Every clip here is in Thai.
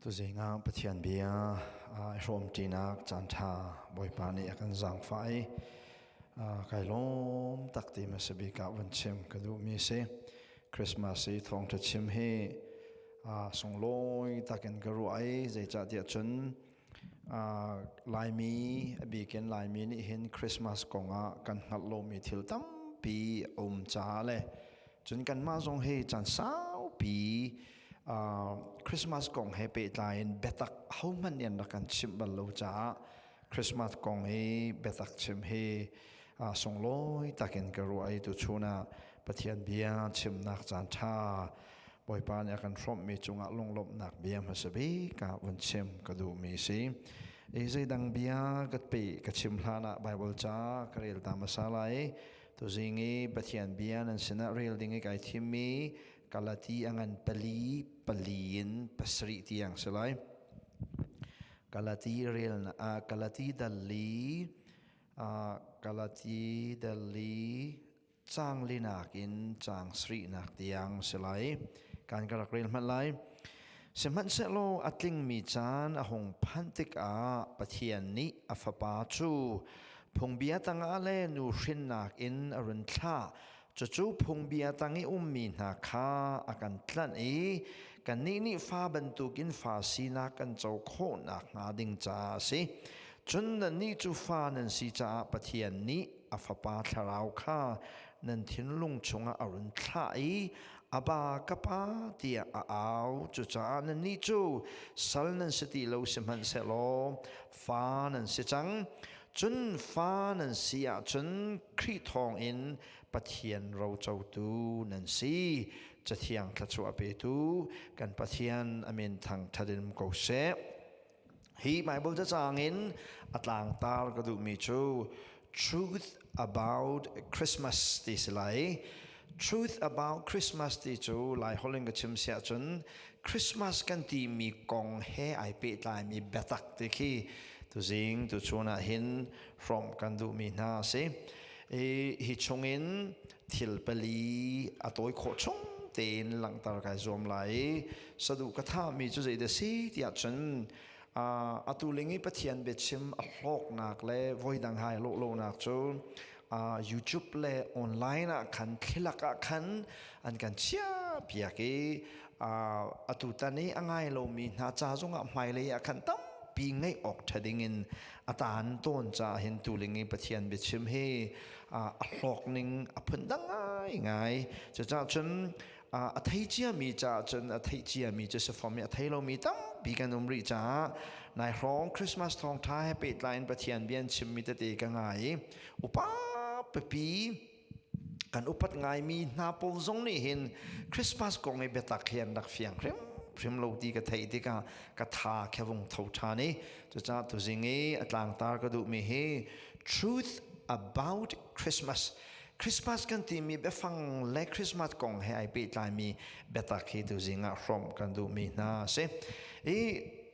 ตัวจริงปะเทียนเบียรวมจีนักจันทาบอยปานีกันจังไฟไก่ล้มตักตีมาสบีกาวันชิมกระดูมีเสคริสต์มาสทองจะชิมให้ส่งลอยตักันกระรวยใจจัดเดียจนลายมีบีกันลายมีนี่เห็นคริสต์มาสกงกันหัดลมมีทิลตั้มปีจ้าเลยจนกันมาส่งให้จันสาวปีคริสต์มาสกงให้ไปไลน์เบตักเขามันยันรักันชิมบัลลูจ้าคริสต์มาสกงให้เบตักชิมให้ส่งลอยตักันกระรวยตุชูนาปะเทียนเบียชิมนักจันทาบอยปานอยากกันพร้อมมีจุงลงลบนักเบียมาสบีกาวันชิมก็ดูมีสิใจดังเบียกัดปีกัดชิมลานะไบเบิลจ้ากระเรียลตามมาสาไลตัวจริงปะเทียนเบียนั้นสินะเรียลดิ้งไก่ทิมมีกาลาตีอังันปลีนปัสริตียังสลายกาลาตีเรียลนะกาลาตีดัลลีจางลีนักอินจางสรีนักตียังสลายการกระเรียลมันไลสมันเสโลอัตลิงมีจานหงพันติกปะเทียนนี้อฟปาจูพงเบียตังอาเลนูรินนักอินอรุณท่าจู่พงเบียตังอิมีนาคาอากันตลันกันนี่ฟ้าบรรทุกินฟ้าสีนักกันเจ้าโคนักงาดิงจ้าสิจนนั้นนี่จู่ฟ้านั้นสีจ้าปะเทียนนี้อฟปาทาราวข้านั้นทิ้งลุงชงอรุณท่าอบากปาเตียเอาจู่จ้านั้นนี่จู่สัลนั้นสติโลสมันเสโลฟ้านั้นสิจังจนฟ้านั้นเสียจนครีทองอินปะเทียนเราเจ้าตูนั้นสีจะเทียงทัศวเปตูกันปะเทียนอเมนทางทัดินมโกเซฮีหมายบอกจะจางอินอัตลางตาลก็ดูมีจู truth about Christmas ที่สลาย truth about Christmas ที่จูหลายคนก็ชิมเสียจนคริสต์มาสกันที่มีกองแห่ไอเปิดลายมีเบตักที่ขี้ตัวจริงตัวชนะเห็นพร้อมกันดูมีนาเสฮิชงอินทิลเปลีอัตโอยโคชงเต็นหลังตากายจอมไหลสะดุกระทามีจุดใจเดสีที่อาจจะอัตุลิงปะเทียนเบชิมอัลโลกนักเล่วอยดังไฮโลนักจูYouTube เล่ออนไลน์นักขันทิลักขันอันกันเชียเปียกีอัตุตานี้อังไงโลมีนาจาจงไม่เลยขันตั้มปีไงออกทดิ่งอัตานต้นจะเห็นตุลิงปะเทียนเบชิมให้อัลโลกนิงอพันดังไงจะจนอัฐิเจียมีจ้าจนอัฐิเจียมีจะสฟอร์มอัฐิเรามีตั้งปีกันริจ้านายร้องคริสต์มาสทองท้ายให้ปิดไลน์ปะเทียนเบียนชิมมีแต่เด็กง่ายอุปปีกันอุปัตง่ายมีนาโปลซงนี่เห็นคริสต์มาสกงไอเบตักเฮียนดักเฟียงเพิ่มโลดีกับไทยที่กทาแค่วงเท่าทานี่จะจ้าตัวจริงอัตลางตาก็ดูมีให้ truth about Christmasคริสต์มาสกันที่มีเบฟังและคริสต์มาสกงให้ไอปิดลายมีเบตักที่ตัวจริงพร้อมกันดูมีนาเส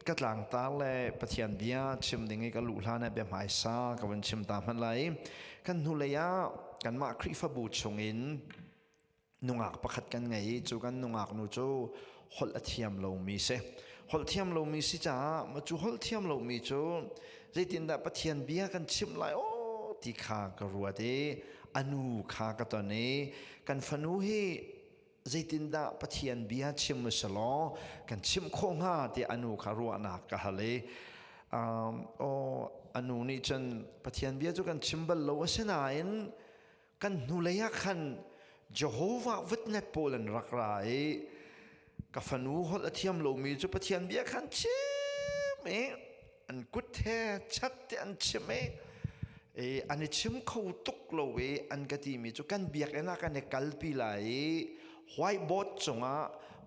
กัดหลังตาและปะเทียนเบียชิมดิ่งกับลูกหลานแบบหายซากับวันชิมตามมันไหลกันหุเลยกันมาคริฟบูชงอินนุงอักประคัดกันไงจูกันนุงอักนูจูฮอลเทียมโลมีเสฮอลเทียมโลมีสิจ้ามาจูฮอลเทียมโลมีจูใจตินดาปะเทียนเบียกันชิมไหลโอ้ที่ขากรัวเดอนูขากตอนนี้กันฟนูให้ใจตินดาปะเทียนเบียชิมมุสลอกันชิมโคงาที่อนูขารัวนักกะฮะเลยอนูนี่จนปะเทียนเบียจูกันชิมบัลโลเสนาอินกันนูเลยขันเยโฮวาวิทเนตโปลันรักไรกับฟนูฮอลเทียมโลมีจูปะเทียนเบียขันชิมอันกุดแท้ชัดที่อันชิมอันนี้ชิมเขาตุกโลเวอันกติมีจุกันเบียกเอ็นะกันในกัลปีไลไวบอดจง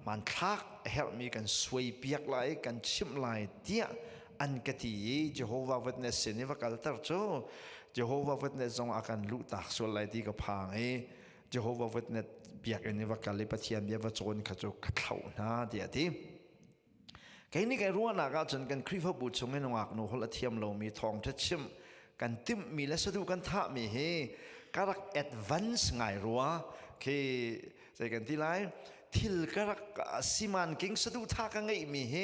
มันทักเฮลมีกันสวยเบียกไลกันชิมไลเดียอันกติเจโฮวาวิทเนสนี่ว่ากัลตร์โจเจโฮวาวิทเนสจงอากันลุตักส่วนไลที่กับพังเจโฮวาวิทเนสเบียกนี่ว่ากัลลิปเทียนเบียว่าโจนขจุกขัดเข่านะเดียที่แค่นี้แกรู้นะก็จนกันคริฟบูชงให้นงักนูฮลเทียมเรามีทองทัดชิมกันติมมีและสะดุกันท่ามีเฮการักแอดวานซ์ไงรัวคือใจกันที่ไรทิลการักสิมันกิ้งสะดุท่ากันไงมีเฮ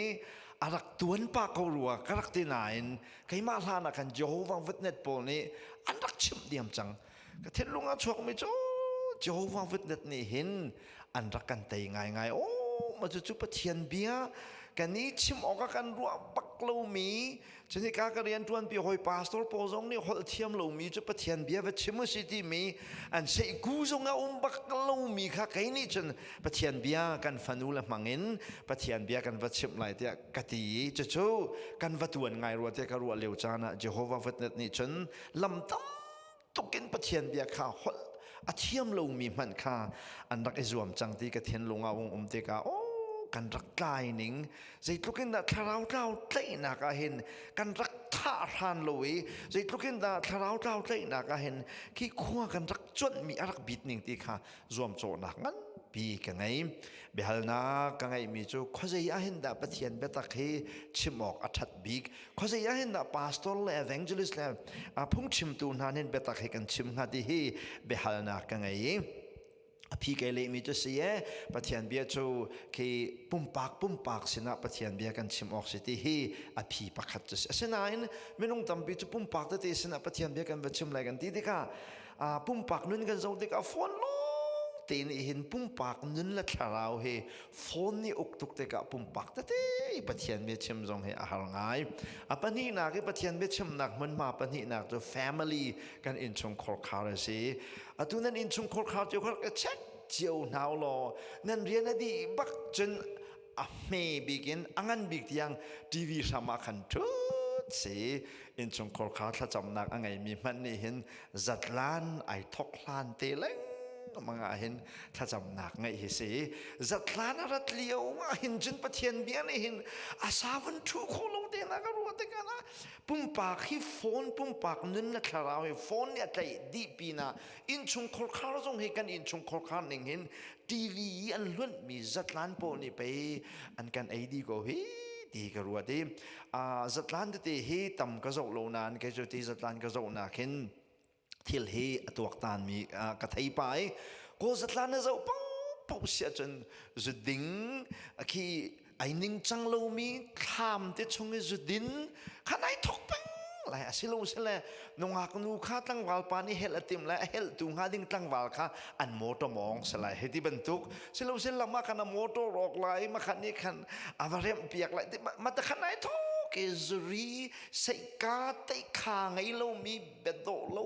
อารักตัวนปากเขารัวกรักตีนายนใครมาลานักันเจ้าวังวิทเนตโปนี่อันรักชิมเดียมจังก็เทลุงอาชวกไม่โจ้เจ้าวังวิทเนตนี่เห็นอันรักกันเตยง่ายโอ้มาจุปะเทียนเบียกันนี้ชิมออกกันรัวปักลูมีฉันนี่การเรียนทวนปีหอยปาสตอร์โปซงนี่หอเทียมลูมีจุปะเทียนเบียว่าชิมสิที่มีอันเสกกูซงเอาปักลูมีค่ะใครนี่ฉันปะเทียนเบียกันฟันูละมังเงินปะเทียนเบียกันวัดชิมไหลเดียกตีจะโชกันวัดตัวนไงรัวเดียกันรัวเลี้ยวจานะเจโฮวาวัดนี่ฉันลำตั้มตุกินปะเทียนเบียค่ะหออาเทียมลูมีมันค่ะอันรักไอรวมจังที่กระเทียนลงเอาเดียกาโอ้กันรักกายหนิงใจทุกินดาทาราวเจ้าเต้นักเห็นกันรักท่าทานลอยใจทุกินดาทาราวเจ้าเต้นักเห็นขี้ขั้วกันรักจนมีรักบิดหนิงที่ค่ะรวมโจนักงั้นปีกันไงเบลนักกันไงมีจูข้อใจยาเห็นดาปะเทียนเบตักเฮชิมออกอัฐบิกข้อใจยาเห็นดาพาสตอร์และเอเวนเจลิสและพุ่งชิมตูนันเห็นเบตักเฮกันชิมหาดีเฮเบลนักกันไงพี่เกลี่มีจะเสียปะเทียนเบียจูคือปุ่มปากสินะปะเทียนเบียกันชิมออกสิที่ฮีพี่ปักขัดจะเสียเสนาอินไม่ต้องทำปีจูปุ่มปากแต่ที่สินะปะเทียนเบียกันไปชิมอะไรกันที่เด็กปุ่มปากนุ่นกันจะเด็กฟอนลงตีนเห็นปุ่มปากนุ่นละคราวเฮฟอนนี่อุกตุกเด็กปุ่มปากแต่ที่ปะเทียนเบียชิมจงเฮอาหารง่ายปะนี่นักปะเทียนเบียชิมนักมันมาปะนี่นักตัว family กันอินชงคอร์คาร์สิตัวนั้นอินชงคอร์คาร์เจ้าเขาเช็คเจียวหนาวรอนั่นเรียนอดีบักจนเมย์บิกินอันบิกที่ยังทีวีสมาคันทุดเสียอินชงคอร์คาร์ถ้าจำนักอันไงมีมันนี่เห็นจัดล้านไอทอกล้านเตลังมังเห็นถ้าจำนักไงเห็นสิจัดล้านรัดเลี้ยวเห็นจนประเทียนเบียนเห็นอาสาวันทุกคนลงเดนักรัวเด็กันนะปุ่มปากที่ฟอนปุ่มปากนั่นละคราวฟอนเนี่ยใจดีปีน่ะอินชงคอร์คาร์จงเห็นกันอินชงคอร์คาร์หนึ่งเห็นทีวีอันล้วนมีจัดล้านโปนี่ไปอันกันไอดีก็เฮ้ดีก็รัวดีจัดล้านที่เฮต่ำก็จะโลนานก็จะที่จัดล้านก็จะนักเห็นที่เฮตัวตานมีกระทายไปก็จัดล้านจะปุ๊บเสียจนจุดดิ่งที่ไอ้นิ่งจังเรามีข้ามที่ชงจุดดิ่งขณะทกปังไรสิลูสิเลนงหักนูข้าตั้งวาลปานี่เฮลติมและเฮลตุงหาดิ่งตั้งวาลข้าอันโมโตมองสลายเฮติบรรทุกสิลูสิลมาขันโมโตรอกไหลมาขันนี้ขันอาวาเรมเปียกไหลมาแต่ขณะทกเอซรีใส่กาเตะขางไอ้เรามีเบ็ดโดโล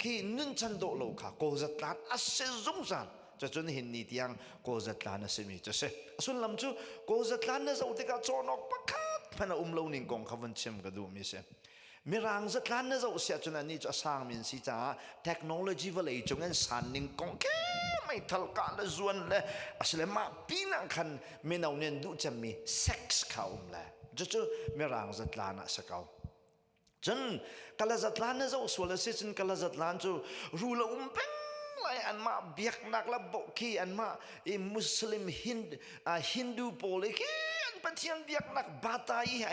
คือนึ่งจันโดโลค่ะโกจัดลานอาเซซุงซันจะจนเห็นนี่ที่ยังโกจัดลานเสมีจะเสส่วนลำจูโกจัดลานเนี่ยจะอุติกาโจนอกปักขัดพันลงนิ่งกงขวันเชื่อมกระดูมิเสมีรางจัดลานเนี่ยจะอุเสียจนอันนี้จะสร้างมินสิจ้าเทคโนโลยีว่าเลยจงเงินสันนิ่งกงแค่ไม่ทัลกันเลยส่วนเลยอาศัยมาปีนังคันไม่เอาเนี่ยดูจะมีเซ็กส์เขาเลยจะมีรางจัดลานสักเขาจนกาลจัดลานเนี่ยจะส่วนละสิจนกาลจัดลานจะรู้ละเป็นไรอันมาเบียกนักละบอกขี้อันมามุสลิมฮินดูโปลิกี้อันปะเทียนเบียกนักบาตายไอ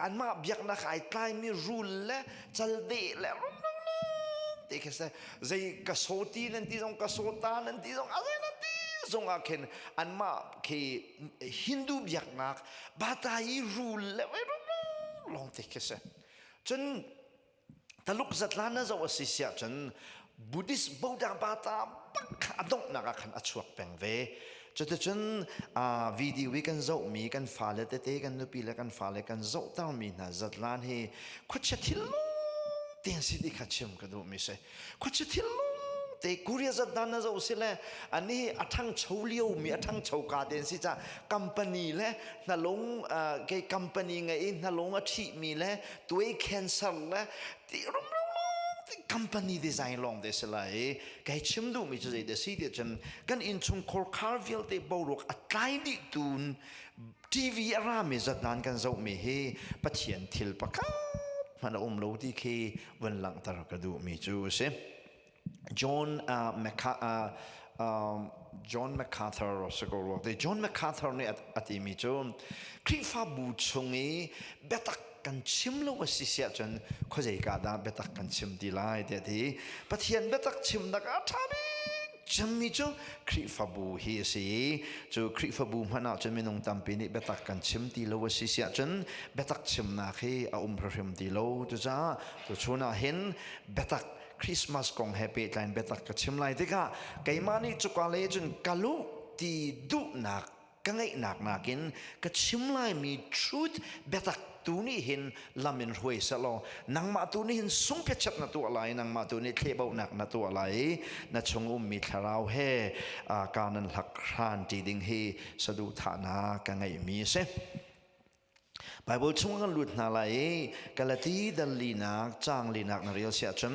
อันมาเบียกนักไอใกล้มีรูลและจัลเดและรุ่มเด็กเสใจกระโสตีนั่นที่ตรงกระโสตานั่นที่ตรงอะไรนั่นที่ตรงอาเข็นอันมาขี้ฮินดูเบียกนักบาตายรูลและไม่รุ่มลองเด็กเสจนตลุกจัดลานนั่นจะว่าสิเสียจนบุดิสบูดาบาตาปักขาดงนักขันอชวกแปงเวจนวิดีโอกันเจ้ามีกันฟ้าเลตเตกันนุปีเลกันฟ้าเลกันเจ้าตั้งมีนะจัดลานเฮขุดเชติลเตียนสิดิขัดเชื่อมกันดูมิเสขุดเชติลแต่กุริยจัดลานนั่นเจ้าสิเลอันนี้อัทั้งชาวเลี้ยวมีอัทั้งชาวกาเดนสิจ้าคัมปานีเลนั่งลงเกี่ยคัมปานีไงนั่งลงอาทิมีเลตัวเองแคนเซิลเลที่รุ่มคัมปานีดีไซน์ลองเดสไลไก่ชิมดูมิจะได้เดสิเดจันกันอินชงคอร์คาร์วิลเตบอรุกอัตไลดิตูนทีวีอารามิจัดนานกันเจ้ามีเฮปะเทียนทิลปะคับมันโลดีเควันหลังตระกดูมิจูเซจอห์นแมคคาเธอร์สกอร์แต่จอห์นแมคคาเธอร์เนี่ยอติมิจูคริฟาบูชงเอเบตักกันชิมโลวสิเสียจนเขาใจกาดาเบตักกันชิมดีไลเดียดีปะเทียนเบตักชิมนักอาทาบิ จำมีจูคริฟบูฮีสิจูคริฟบูมันเอาจนมีนงตัมปีนี้เบตักกันชิมตีโลวสิเสียจนเบตักชิมนาคีอาพระริมตีโลจูจ้าจูชวนเห็นเบตักคริสต์มาสกงแฮปปี้ไลน์เบตักกันชิมไลน์ที่กะไกมานี่จุกาเลจนกาลุตีดุนักกังไงนักกินกันชิมไลน์มีชุดเบตักตัวนี้เห็นลำมินรวยสโลนางมาตัวนี้เห็นสุ่มเพชรนัตัวอะไรนางมาตัวนี้เทเบาหนักนัตัวอะไรนัชงมีทาราวเฮการนั้นหลักครานจีดิงเฮสะดุฐานากังไงมีเสไบเบิลช่วงกันหลุดนาไลกาลตีดัลลีนักจางลีนักนาเรียลเสียจน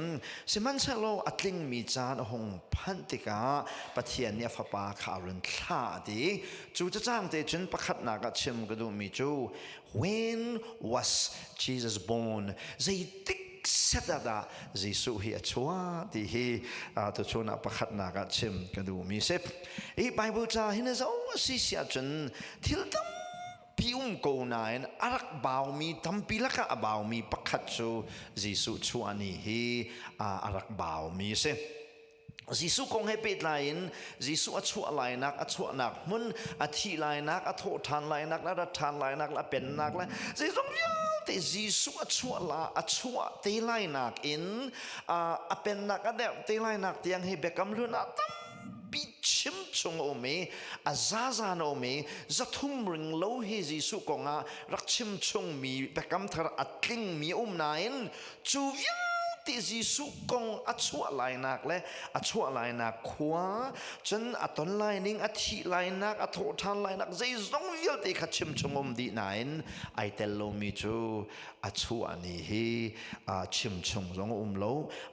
สิมันเชโลอัตลิงมีจานหงพันติกาปะเทียนเนี่ยฟ้าปาขารุนท่าดีจูจะจ้างเตจนประคัดนักชิมกระดูมีจู When was Jesus born ใจติกเสดดาจิสุเฮียชัวที่เฮตัวชนประคัดนักชิมกระดูมีเสพไอ้ไบเบิลจ้าเห็นจะว่าสิเสียจนทิลตัมพิมโกนายนอารักบ่าวมีทำปีละกะบ่าวมีประคัดจูจิสุชัวนี่เฮอารักบ่าวมีเสจิสุคงให้ปิดไลน์จิสุอัชัวไลนักอัชัวนักมุนอัฐิไลนักอัโททานไลนักและรัฐานไลนักและเป็นนักและจิสุยาวแต่จิสุอัชัวละอัชัวเตไลนักอินเป็นนักอันเดียวเตไลนักที่ยังให้เบกำลุนักปิชิมชงโอเมอาซาซานโอเมจะทุ่มริงโลหิจิสุกงารักชิมชงมีเบกำทาอัดลิงมีนายนจูวิ ที่จิสุกงอัชวะไลนักและอัชวะไลนักขวาจนอัตนไลนิงอัฐิไลนักอัทโทานไลนักใจจงวิลติขัดชิมชงมดีนายนไอเตลโลมิจูอัชวะนี่เฮชิมชงจงโล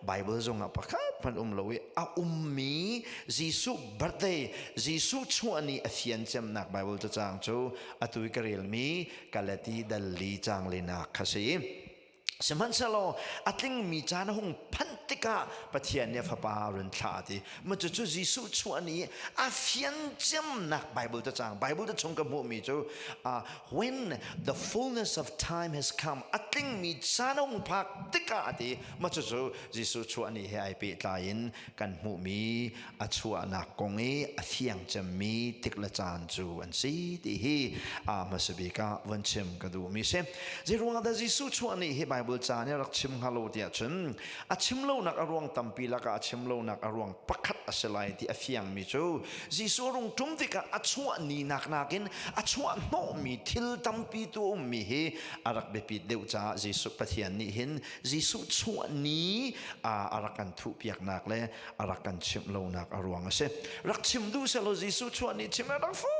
ไบเบิลจงปะคัดมันโลมีจิสุบัดเดย์จิสุชวนี่อธิยันเจมนักไบเบิลจะจางจูอตุยกเรลมีกาลตีดัลลีจางเลนักขสีสมันเชโลอัตลิงมีจานหงพันติกาปะเทียนเนี่ยฟ้าปารุนทาดีมันจะจูจิสุชวนี้อาเฟียนเจมนักไบเบิลจะจางไบเบิลจะชงกับมุมีจูwhen the fullness of time has come อัตลิงมีจานหงพักติกาดีมันจะจูจิสุชวนี้ให้ไอเปิดลายินกันมุมีอัชวนักกงเออาเฟียงจะมีติกละจานจูอันซีดีฮีมาสบิกาวันเชมกระดูมีเซจิรวงดาจิสุชวนี้ให้ไบเบิลจานี่รักชิมฮัลโหลที่อาจนอาชิมโลนักอรวงตัมปีละกอาชิมโลนักอรวงปักขัดอาศัยที่อฟียงมิจูจิสุรงทุ่มที่กอาชัวนีนักกินอาชัวโนมีทิลตัมปีตัวมีเฮอารักเบปิดเดียวจ้าจิสุปะเทียนนี่เห็นจิสุชัวนี้อารักกันทุเปียกนักเลยอารักกันชิมโลนักอรวงเสรักชิมดูเสโลจิสุชัวนี้ชิมรักฟู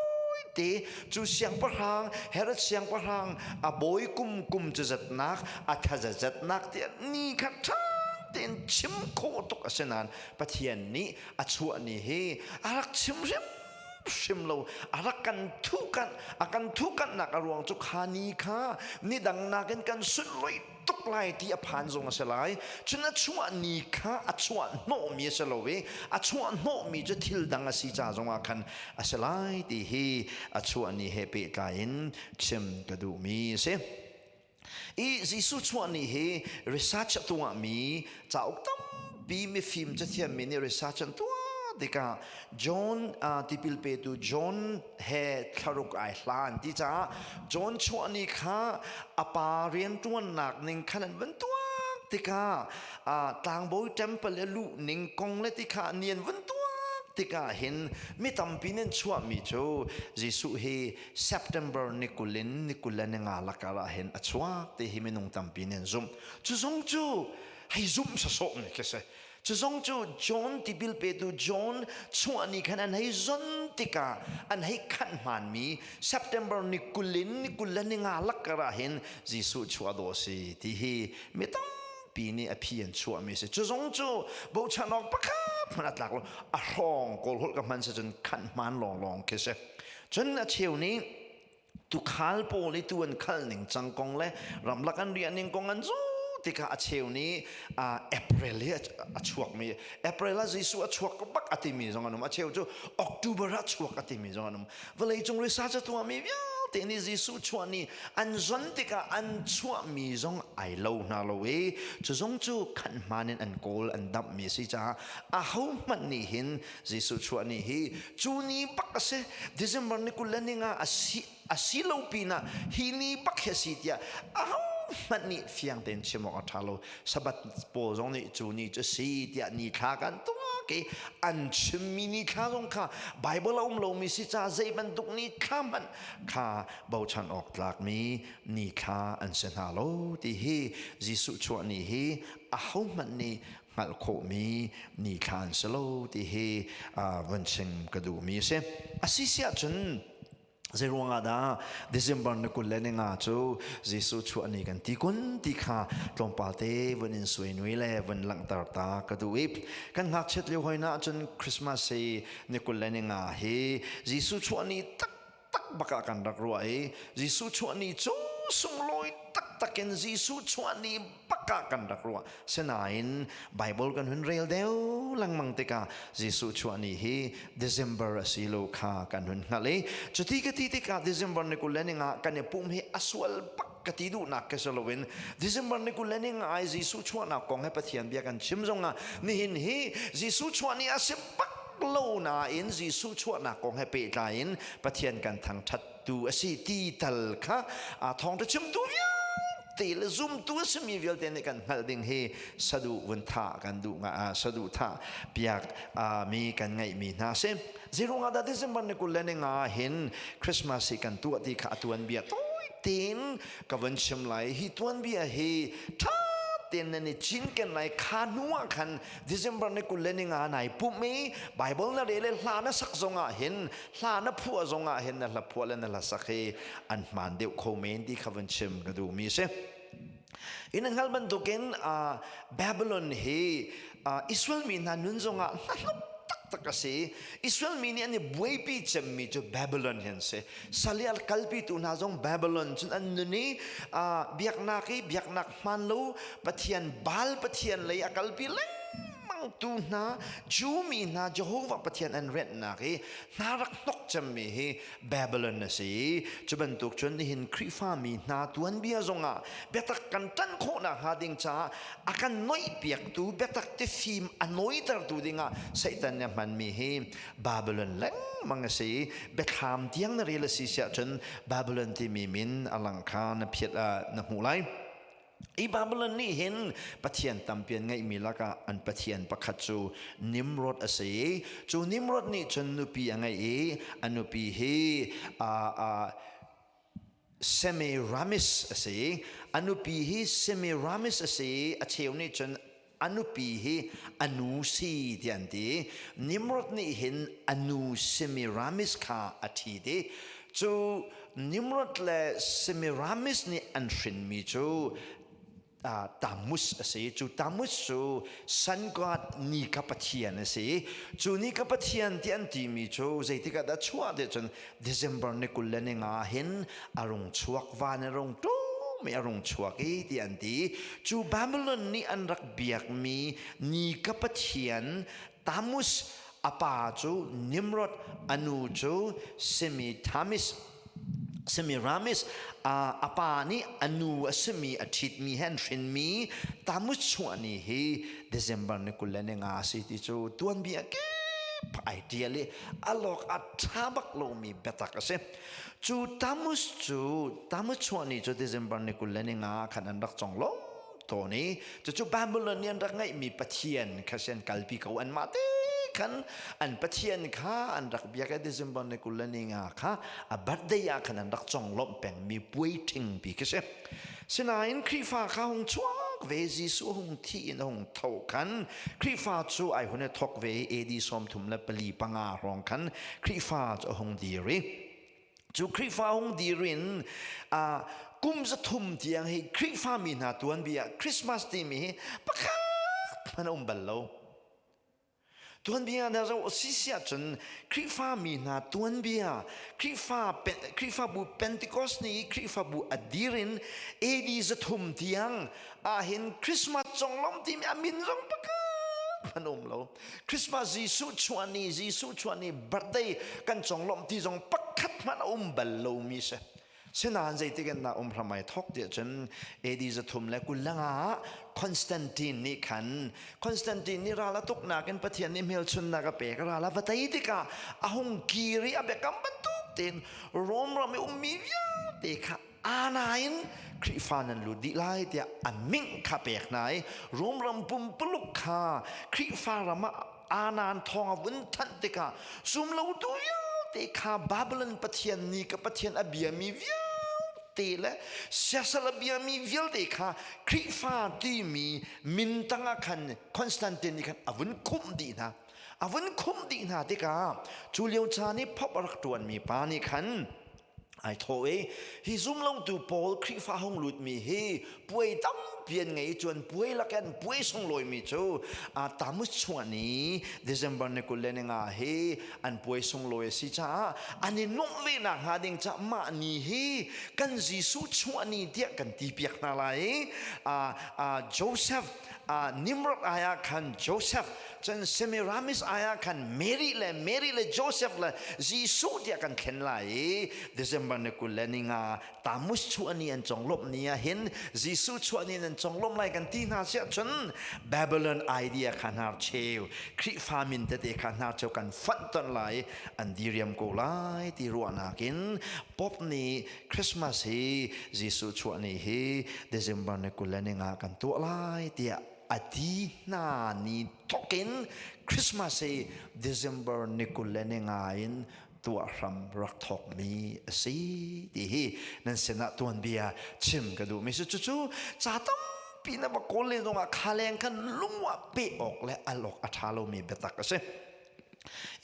ตีจูเสียงประหังเฮรัดเสียงประหังบอยกุมจะจัดนักถ้าจะจัดนักที่นี่ขัดทั้งเต็นชิมโคตกเสนานปะเทียนนี้ชัวนี่เฮอารักชิมโลอารักกันทุกันนักอรวงจุกานีค่ะนี่ดังนักกันสุดเลยตุกไล่ที่อภันจงเสลายฉะนั้นชัวนี่ค่ะชัวโนมีเสลวยชัวโนมีจะทิลดังสิจ้าจงอาคันเสลายที่เฮชัวนี่เฮเปิดกายินชิมกระดูมีเสอีจิสุชัวนี่เฮรีเสิร์ชตัวมีจะอุกตั้มปีมีฟิล์มจะเทียมมีนี่รีเสิร์ชตัวดิกาจอห์นที่พิลเปตูจอห์นเฮทารุกไอหลานที่จ้าจอห์นชัวนี่ค่ะปาเรียนตัวหนักหนึ่งขนาดวันตัวดิกาต่างโบยเทมเปลลูหนึ่งกงเลติกาเนียนวันตัวดิกาเห็นไม่ทำปีนั้นชัวมีโจจิสุเฮ September นิคุลินงาลักระเห็นชัวที่เฮไม่นงทำปีนั้นซุ่มจุซงจูให้ซุ่มสะสมนี่แค่จะส่งจูจอห์นที่บิลเปตูจอห์นชัวนี่ขนาดให้จนติกาอันให้ขันมันมี September นิคุลินในงาลักระเห็นจิสุชัวโดสิที่เฮไม่ต้องปีนี้อภิญชัวมีสิจะส่งจูบูชานอกปะครับมันอัดหลักลงร้องโกลหดกับมันจนขันมันลองแค่เสจนเชียวนี้ตุขลโปลิตัวนขัลหนึ่งจังกงและรำลักอันเรียนหนึ่งกงอันจูที่ข้าเชียวนี้เอพริลช่วงมีเอพริลจิสุช่วงก็บักอติมีจงอันนั้นเชียวจูออกตุเบอร์ช่วงอติมีจงอันนั้นเวลาจงริซาจะตัวมีวิล เตนิจิสุชวนีอันจนติกาอันชัวมีจงไอโลนาโลเอจะจงจูขันมานินอันโกลอันดับมีสิจ้าอาหูมันนี่เห็นจิสุชวนีฮีจูนีปักเสดิเซมเบอร์นี่กุลนิงาอาศิโลปีนะฮีนีปักเฮสิตยาอาหูมันนี่เฟียงเต็นชิมอทัลโลสบัดโปจงนี่จูนี่จะสิตยานี่ขากันตัวอันชิมินิข้ารงข้าไบเบิลเรามีสิจ้าใจบรรทุกนี้ข้ามันข้าเบาชันออกหลักมีนี่ข้าอันเสนาโลที่เฮจิสุชวนี่เฮอาหูมันนี่หัลโคมีนี่ข้าอันเสโลที่เฮวันเชงกระดูมีเสอาศิเสียจนเจรวงอาดาเดซิมบันนักุลเลนงาจูจิสุชวนี่กันที่กุนที่ข้าตรงปาเตวันอินสวยนุยเลวันหลังตาตากระดูอิบกันหักเช็ดเลี้ยวหอยน่าจนคริสต์มาสนักุลเลนงาเฮจิสุชวนี่ตักบักกันรักรวยจิสุชวนี่จูสุงลอยตักเกนจิสุชวนี่บักกันรักรัวเสนาอินไบเบิลกันหุ่นเรียลเดียวลังมังเตกาจิสุชวนี่เฮเดซิมเบอร์สิโลคากันหุ่นนั่นเลยจุดที่กติกาเดซิมเบอร์นักุลเลนงากันเนี่ยปุ่มเฮอสวลปักกติดูนักเกสโลวินเดซิมเบอร์นักุลเลนงาไอจิสุชวนักกองให้ปะเทียนเบียกันชิมซงอ่ะนี่เห็นเฮจิสุชวนี่อาศัยปักโลนาอินจิสุชวนักกองให้เปิดลายอินปะเทียนกันทางชัดดูอาศัยตีตัลค่ะทองจะชิมตัวตีละซุ่มตัวสมีวิลเตนกันหัลดิงเฮสะดุวันท่ากันดูงาสะดุท่าเปียกมีกันไงมีนาเซเจรุงอาดาเดซิมบันเนกุลเลนงาเห็นคริสต์มาสกันตัวที่ขาตัวนเบียต้อยเต็นกับวันชิมไหลฮิตัวนเบียเฮท่าเต็นนั่นจินกันไหนขานัวกันเดซิมบันเนกุลเลนงาไหนปุ๊บมีไบเบิลนั่นเองลานะสักจงอาเห็นลานะพัวจงอาเห็นนั่นละพัวและนั่นละสักเฮอันมันเดียวโคเมนที่กับวันชิมก็ดูมีเซอินังฮัลบันตุกินบาบิลอนเฮอิสราเอลมีนันนุนจงอ่ะตักสิอิสราเอลมีเนี่ยนี่บวยปีจำมีจูบาบิลอนเห็นเสสัลยัลคัลปีตุนาจงบาบิลอนจนอันนี้เบียกนักมันลูปะเทียนบาลปะเทียนเลยคัลปีเล่ตูน่าจูมีน่าเจโฮวาปะเทียนอันเรนนักน่ารักนกจำมีบาบิลอนนะสิจุบันตุกจนเห็นคริฟามีน่าตัวอันเบียจงอ่ะเบตักกันตันโคนาหาดิงจ้าอากันน้อยเปียกตูเบตักเตฟิมอันน้อยตระตูดิงอ่ะไซตันเนี่ยมันมีบาบิลอนเล็งมังสิเบทามเตียงนเรลสิเสียจนบาบิลอนที่มีมินอลังคารเพียรนหูไลอีบาบิลอนนี่เห็นปะเทียนตั้มเปียนไงมีละกะอันปะเทียนปะขัดจูนิมรดอาศัยจูนิมรดนี่จนนุปียังไงอันนุปีเฮเซมิรามิสอาศัยอันนุปีเฮเซมิรามิสอาศัยอาเชียวนี่จนอนุปีเฮอนุสีเดียนดีนิมรดนี่เห็นอนุเซมิรามิสค่ะอาทิตย์จูนิมรดและเซมิรามิสนี่อันฟินมีจูตามุสสิจูตามุสจูสันกัดนิคปะเทียนสิจูนิคปะเทียนที่อันที่มีจูใจที่กัดชัวเดจนเดซ ember นี่กุลเลนงาเห็นอารมณ์ชัวกวานอารมณ์ตู้ไม่อารมณ์ชัวกที่อันที่จูบาบิลอนนี่อันรักเบียกมีนิคปะเทียนตามุสอปาจูนิมรดอนุจูเซมิทามิสสมีรามิสอาปานี่อนุสมีอาทิตย์มีเห็นฟินมีตามุชวนี่เฮเดซ ember นี่กุลเลนงาสิที่จูตัวนเบียกไอเดียเลยอลอกอัฐาบักโลมีเบตักเสจูตามุชวนี่จูเดซ ember นี่กุลเลนงาขันอันดักจงลงตัวนี้จูบาบิลอนนี่อันดักไงมีปะเทียนข้าเซนกัลปีเขาอันมาเตกันอันปะเทียนข้าอันรักเบียกันเดซิมบันในกุลนิงาข้าบัดเดียกันอันรักจงลบเป็นมีป่วยทิ้งปีกเสสนาอินครีฟ้าข้าหงชวกเวจิสูหงที่อินหงเท่ากันครีฟ้าจูไอหุ่นทอกเวเอดีสมทุมและปลีปังอารองกันครีฟ้าจูหงดีริจูครีฟ้าหงดีรินกุมจะทุ่มเตียงให้ครีฟ้ามีนาตัวนเบียคริสต์มาสที่มีปะคักมันอมบัลโลตัวนเบียนะเราสิเสียจนคริฟ้ามีนาตัวนเบียคริฟ้าบุเพนติคอสนี่คริฟ้าบุอดีรินเอดีจะทุ่มเตียงเห็นคริสต์มาสจงล้อมที่มีอามินจงประกาศพนมเราคริสต์มาสจีสุชวนีบัดเดย์กันจงล้อมที่จงประกาศมันบัลโลมิเส เส้นนั้นใจติกันนะพระไม่ทอกเดียจนเอดีจะทุ่มและกุลงาคอนสแตนตินนี่ขันคอนสแตนตินนี่ราละตุกนากันปะเทียนนิเมลชุนนากเปกราละวัตยติกาอาหงกีรีอเบกัมบันตุกเต็นโรมเราไม่มีวิญเตค่ะอานาอินคริฟานันลูดีไลเดียอันมิงข้าเปกไหนโรมรำปุ่มปลุกข้าคริฟารามะอานานทองวันทันเตกาซุมเราตัวยาวเตกาบาบิลอนปะเทียนนี่กับปะเทียนอเบียมีวิญเตละเสียสละเบียมีวิลเตค่ะคริฟาที่มีมินตังคันคอนสแตนตินนี่คันอวันคุมดีนะอวันคุมดีนะเตกาจูเลียวชานี่พบรักตัวนมีปานี่คันไอ้โถฮิซุมลงตูปอลคริฟ้าห้องหลุดมีเฮป่วยตั้มเปลี่ยนไงจวนป่วยละกันป่วยส่งลอยมีจูตามุชชวนี้เดซ ember ในกุลเลนงาเฮอันป่วยส่งลอยสิจ้าอันนี้นุ่มเวนักหาดิงจะมานี่เฮกันจิสุชวนี้เดียกันตีเปียกนาไลโจเซฟนิมรอดอายาคันโจเซฟจนเซมิรามิสอายาคันเมรีเลโจเซฟเลยจิสุเดียกันเข็นไลเดซ ember ในกุลเลนิงาตามุชชวนี้อันจงลบนี้เห็นจิสุชวนี้จงลมไล่กันที่น่าเสียจนบาบิลอนไอเดียขนาดเชลคริฟามินเตเตขนาดเจ้ากันฟันต้นไหลอันดีเรียมโกไลที่รัวนากินป๊อบนี้คริสต์มาสเฮจิสุชวนี้เฮเดซ ember ในกุลเลนิงากันตัวไลเดียอดีนานีทอกินคริสต์มาสเฮเดซ ember ในกุลเลนิงาอินตัวรำรักทอกมีสิดีนั่นเสนาตัวเบียชิมกันดูไม่ใช่จู่ๆจ่าต้องปีนับโกเลนตรงคาแรงกันลุงว่าเปออกและอลอกอัฐาโลมีเบตักกันเส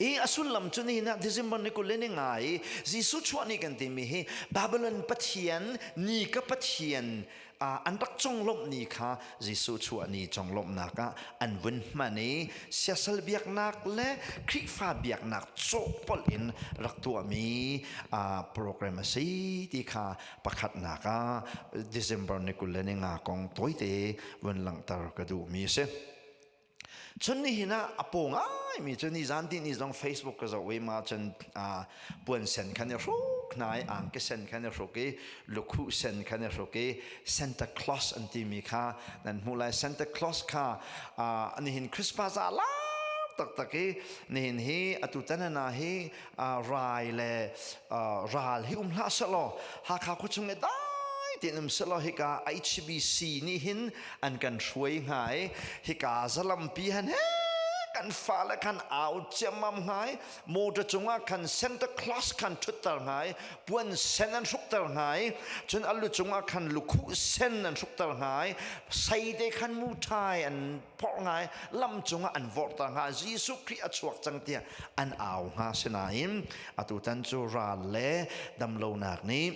อสุนลำจุนี่นะเดซิมบันนี่กุเลนง่ายจิสุชวนี่กันที่มีบาบิลอนปะเทียนนี่ก็ปะเทียนอันรักจงลบนี่ค่ะจิสุชวนี่จงลบนักอันวันมันนี่เสียสละเบียกนักและคริฟ้าเบียกนักโจปอลินรักตัวมีโปรแกรมสีที่ค่ะประคัดนักเดซิมบันนี่กุเลนง่ายกองตัวเตวันหลังตากระดูมีเสจนนี่นะอปงมีจนนี่จันที่นี่ตรง Facebook ก็จะเวมาจนปวนเซนคันเนี่ยรุกนายอ่างก็เซนคันเนี่ยรุกลูกคู่เซนคันเนี่ยรุกSanta Claus อันที่มีค่ะนั่นมูลาย Santa Claus ค่ะอันนี้เห็นคริสต์มาสอะไรตักนี่เห็นอตุตันนารายเลยรายที่ลาสโลหาข่าวคุณชงเงได้ที่นั่นสโลฮิกา HBC นี่เห็นอันกันช่วยหายฮิกาสลัมปีฮันกันฟ้าและกันเอาเจมัมหายโมดจงว่ากันเซนเตอร์คลอสกันทุตตร์หายปวนเซนนั้นสุกตร์หายจนอัลลุจงว่ากันลุคุเซนนั้นสุกตร์หายใส่เด็กขันมูทายอันพอหายลำจงว่าอันวอร์ตร์หายยิสุคริอัชวกจังเตียอันเอาหาเสนาอิมอตุตันจูราเล่ดำโลนักนี้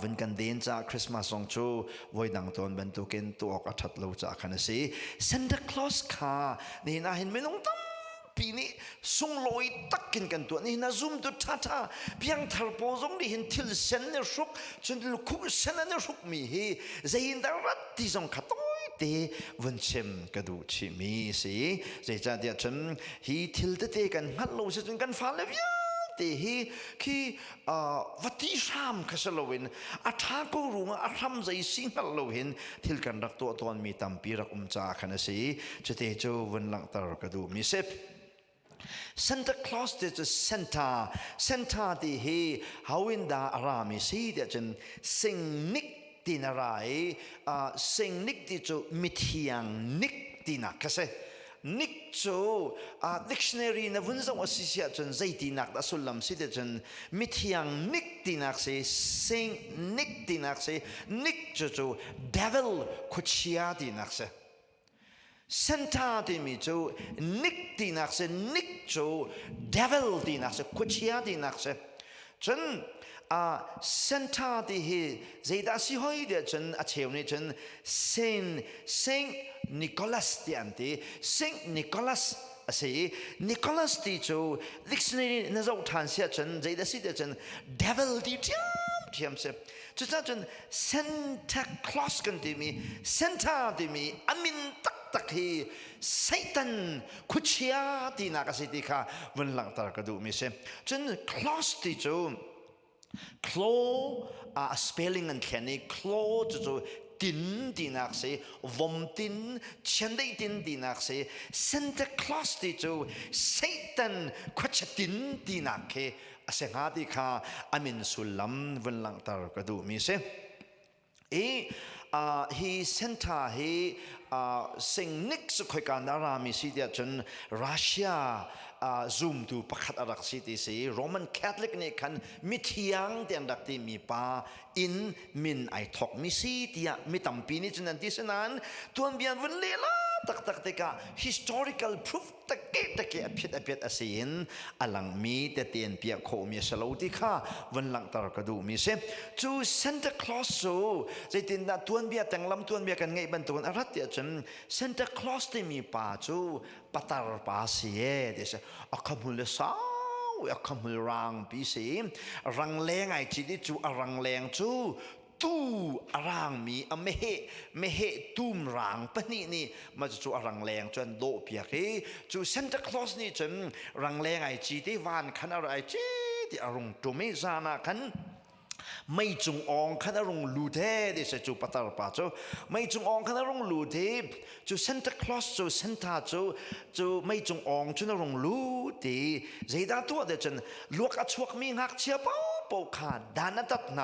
วันกันเดินจากคริสต์มาสองชูวัยดังตอนบรรทุกินตัวออกทัดโลจากคันสีเซนเตอร์คลอสค่ะนี่นะเห็นไม่น้องตั้มปีนี้ส่งลอยตักกินกันตัวนี่นะซุ่มตัวท่าเพียงทาร์โพซงนี่เห็นทิลเซนเนอร์ชุกจนลูกคู่เซนเนอร์ชุกมีเฮใจยินดารัตที่ส่งขัดต้อยเตวันเชมกระดูชิมีสิใจจะเดียจนฮีทิลเตกันฮัลโหลจนกันฟ้าเลวิที่คือวัติชามขสโลวินอาทากูรุงอาทำใจสิ่งฮัลโลวินที่กันรักตัวตนมีตัมปีรักจ่าขณะสีจะเตจูวันหลังตารกดูมีเซฟSanta Claus เดจะSanta ที่เฮฮาวินดาอารามิสีเดจันสิ่งนิกที่นาไรสิ่งนิกที่จูมิเทียงนิกที่นักเสนิกโจdictionary นะวันจังว่าสิเสียจนใจตีนักแต่สุดลำสิเดจนมิเทียงนิกตีนักเสซิงนิกตีนักเสนิกโจ devil คุชิอาตีนักเสเซนตาตีมีโจนิกตีนักเสนิกโจ devil ตีนักเสคุชิอาตีนักเสจนเซนตาตีเฮใจดาสิหอยเดจนอาเชวนี่จนSaint Nicholas ที่อันที่ Saint Nicholas สิNicholas ที่จู dictionary นั่นจะทานเสียจนใจดาสิเดจน devil ที่เทียมเสจุดนั้นจน Santa Claus กันที่มี Santa ที่มีอามินตักเฮไซตันคุชิอาที่นักสิที่ค่ะวันหลังตากระดูมีเสจน Claus ที่จู claw spelling and kenny claw to tin dinak se vom tin chendai tin dinak se Santa Claus ti to Satan kwacha tin dinak ke asenga di kha amin sulam venlang tar kadu mi se he Santa he sing nix khoi kan arami si dia chun Russia zoom to pakhat arak city se Roman Catholic ne kan mithiang tiang dak ti mi pa in min ai thok mi si tia mi tampi ni chunan ti sanan tuan bian ven le la tak te ka historical proof take apit asin alang mi te tien pia kho mi salo ti kha ven lang tar ka du mi se chu Santa Claus so zai tin na tuan bia tanglam tuan bia kan ngai ban tuan arat ya chen Santa Claus te mi pa chu patar pa si e de se akamul sao akamul rang pi se rang leng ai chi di chu arang leng chu tu arang mi mehe tum rang pani ni ma chu arang leng chuan do pia ke chu Santa Claus ni chen rang leng ai chi ti van khan ar ai chi ti arung tu me zana khan mai chung ong khan arung lu the de se chu patar pa chu mai chung ong khan arung lu the chu Santa Claus chu Santa chu mai chung ong chu arung lu ti zeida tu de chen luak a chuak mi ngak chia pauปกขาดานัดไหน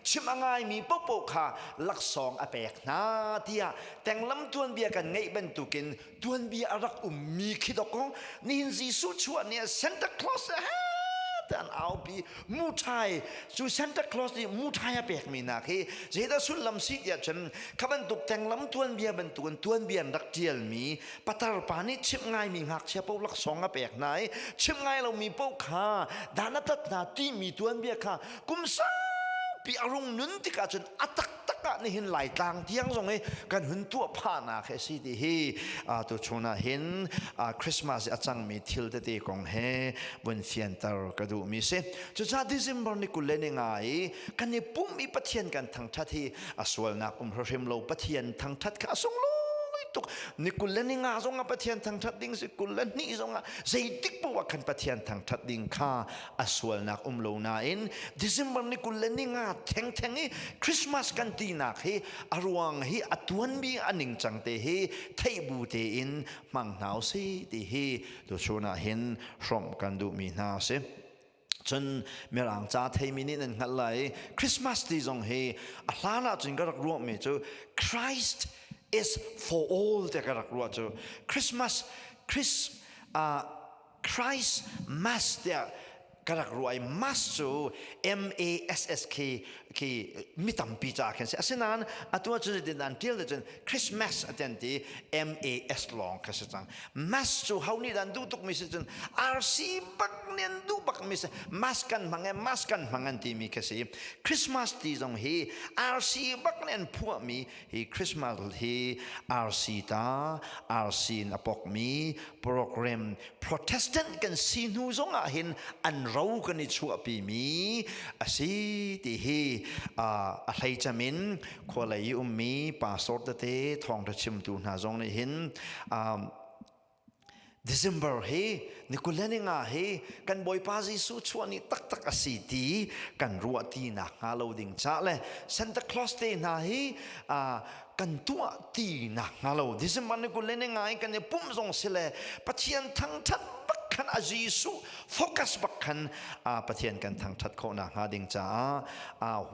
ชิมง่ายมีปกขาลักสองอเปกนาเดียแต่งลำตัวนเบียกันไงเป็นตุกินตัวนเบียรักมีคิดอกนี่จีสุชวนเนี่ยซานตาคลอสฮะแต่เอาปีมูไทยจูซานตาคลอสนี่มูไทยอเปกมีนะคือเจดาสุลลำซีเดียฉันขับเป็นตุกแต่งลำตัวนเบียเป็นตัวนเบียรักเจียลมีปัตตาปานี่ชิมง่ายมีหักเชียปลักสองอเปกไหนชิมง่ายเรามีปกขาดานัดนาที่มีตัวนเบียค่ะกุมซาปีอารมณ์นุนติกาจนอัตตะนี่เห็นหลายต่างที่ยังทรงให้กันหุ่นตัวผ่านาแค่สิที่ตัวชนะเห็นคริสต์มาสอาจารย์มีทิลเดย์ของเฮบนเฟียนตารกระดูมิเซจะจากดิเซมบอร์นี่กุเลนง่ายกันนี่ปุ่มมีปะเทียนกันทั้งทัดที่สวลนักพระเรมโลปะเทียนทั้งทัดข้าทรงโลนี่กุลนี่งาทรงปะเทียนทางทัดดิ้งสิกุลนี่ทรงใจติ๊กปวกขันปะเทียนทางทัดดิ้งข้าสวลนักโลนาอินดิเซมบอร์นี่กุลนี่งาแทงนี่คริสต์มาสกันตีนักเฮอารวงเฮอตวนบีอันนิงจังเตเฮไทบูเตอินมังนาวซีตีเฮตัวชนะเห็นสมกันดูมีนาเซจนเมื่อหลังจากที่มินินั่นหันไหลคริสต์มาสที่ทรงเฮอาลานาจึงก็รักรวมมีจูคริสต์ is for all แต่ก็รักรู้ว่าจูChrist Mass แต่ก็รักรู้ไอ้ Mass จู MASSK คือมิตรปีจากกันเสียฉะนั้นตัวจูเดินอันเดียวเลยจน Christmas อันที่ MAS ลองกันเสียจัง Mass จูเขานี่ดันดูตุกมิสจน RC บักเนียนดูบักมิส Mass กันมังที่มีกันเสีย Christmas ที่ตรงเฮ RC บักเนียนพวกมีเฮ Christmas เฮ RC ตา RC นับปกมีโปรแกรม Protestant กันซีนูซงอ่ะเห็นอันเรากันในช่วงปีมีสิที่เฮอะไรจะมินคนไหลมีป่าสดเตะทองตะชิมตูน่าจงในเห็นDecember เฮนี่กุลนี่งาเฮกันบอยปาจิสุชวนนี่ตักอสีตีกันรัวตีนักฮาโลดิ้งจ้าเลย Santa Claus เตน่าเฮกันตัวตีนักฮาโล December นี่กุลนี่งากันเนี่ยปุ่มทรงเสลปะเทียนทั้งทัดขันอาจีสุโฟกัสบักขันปะเทียนกันทางทัดโคนาหาดิงจ้า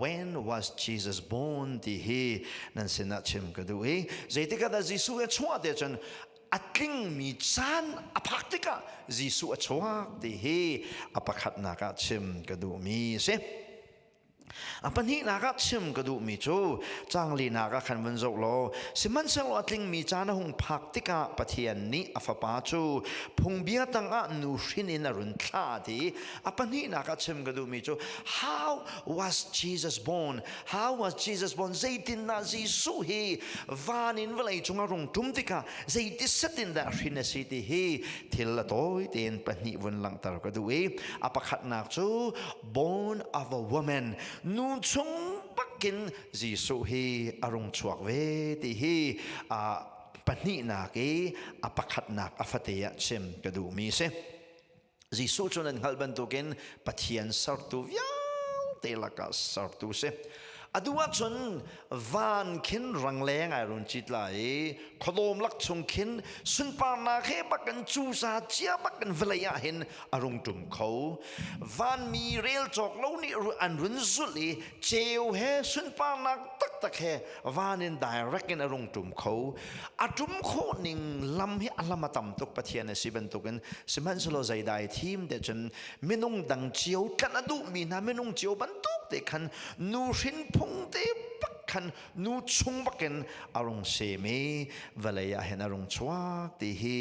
when was Jesus born ที่เฮนั่นสินะชิมก็ดูเฮใจที่กันอาจีสุเอชัวเดจนอัดลิงมีจานอภักติกะจีสุเอชัวที่เฮอภักนักชิมก็ดูมีเสปัญหานักชิมก็ดูมีจูจางลีนักขันวันจบโลสิมันเสลอติงมีจานหงพักติกะปะเทียนนี้อฟปาจูพงเบียตังอ่ะนูชินินรุนท่าดีปัญหานักชิมก็ดูมีจู How was Jesus bornใจตินนาจีสุเฮวานินเวลัยจงอารมณ์ทุ่มติกะใจติสตินดาชินสิติเฮทิลละโตยเตียนปัญหาวันหลังตารก็ดูอภักนักจู born of a womanนูชงปักกินจีสุเฮอารมณ์ชวกเวที่เฮปัญหานักอภักนักอฟเตียชิมก็ดูมีเสจีสุจนันฮัลบันตุกินปะเทียนสารตุยาว เตลกาสารตุเสอดูว่าจนวันขินรังแรงไอรุนจิตไหลขดมลักชงขินสุนปานาเขบักกันจูซาเจียบักกันเวลยาเห็นอารมณ์ตุ่มเขาวันมีเรลจอกเล่านี่อันรุนสุดเลยเจียวเฮสุนปานาตักตะเขวันนินไดเรกกันอารมณ์ตุ่มเขาอาตุ่มโคนิงลำให้อัลลมาตำตุกปะเทียนสิบันตุกันสมันสโลใจได้ทีมเดจนไม่นุ่งดังเจียวกันอดูมีนาไม่นุ่งเจียวบันตุกเด็กขันนูรินพงเตปักขันนูชงบักกันอารมณ์เสมีเวลยาเห็นอารมณ์ชวกที่ฮี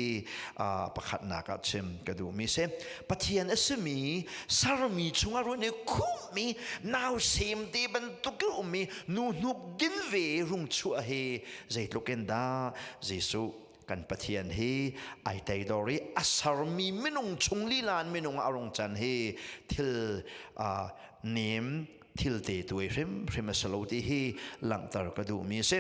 ประคัดนักชิมกระดูมีเสปะเทียนสมีสารมีชงอารมณ์เนี่ยคุ้มมีนาวเสมตีบันตุกอุมีนูนุกดินเวรุงชัวเฮใจลุกันดาใจสุกันปะเทียนเฮไอไตดอรีอัสารมีไม่นุ่งชงลีลานไม่นุ่งอารมณ์จันเฮทิลเนมทิลเตตัวริมสโลตีฮีหลังตรกระดูมีเส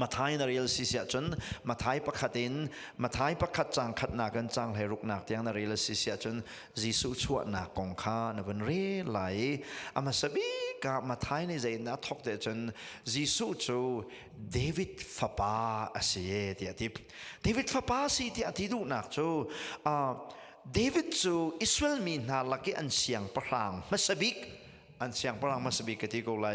มาท้ายนริลสิเสียจนมาท้ายประคัดินมาท้ายประคัดจางขัดนากันจางให้รุกนักเตียงนริลสิเสียจนจิสุชวนักกองข้านวันเร่ไหลอามาสบีกับมาท้ายในใจนักทอกเดจนจิสุจูเดวิดฟาปาอาศัยที่อธิบเดวิดฟาปาสิที่อธิดูนักจูเดวิดจูอิสราเอลมีนาลักอันเสียงพรางมาสบิกอันเสียงพลังมาสบิกติโกไล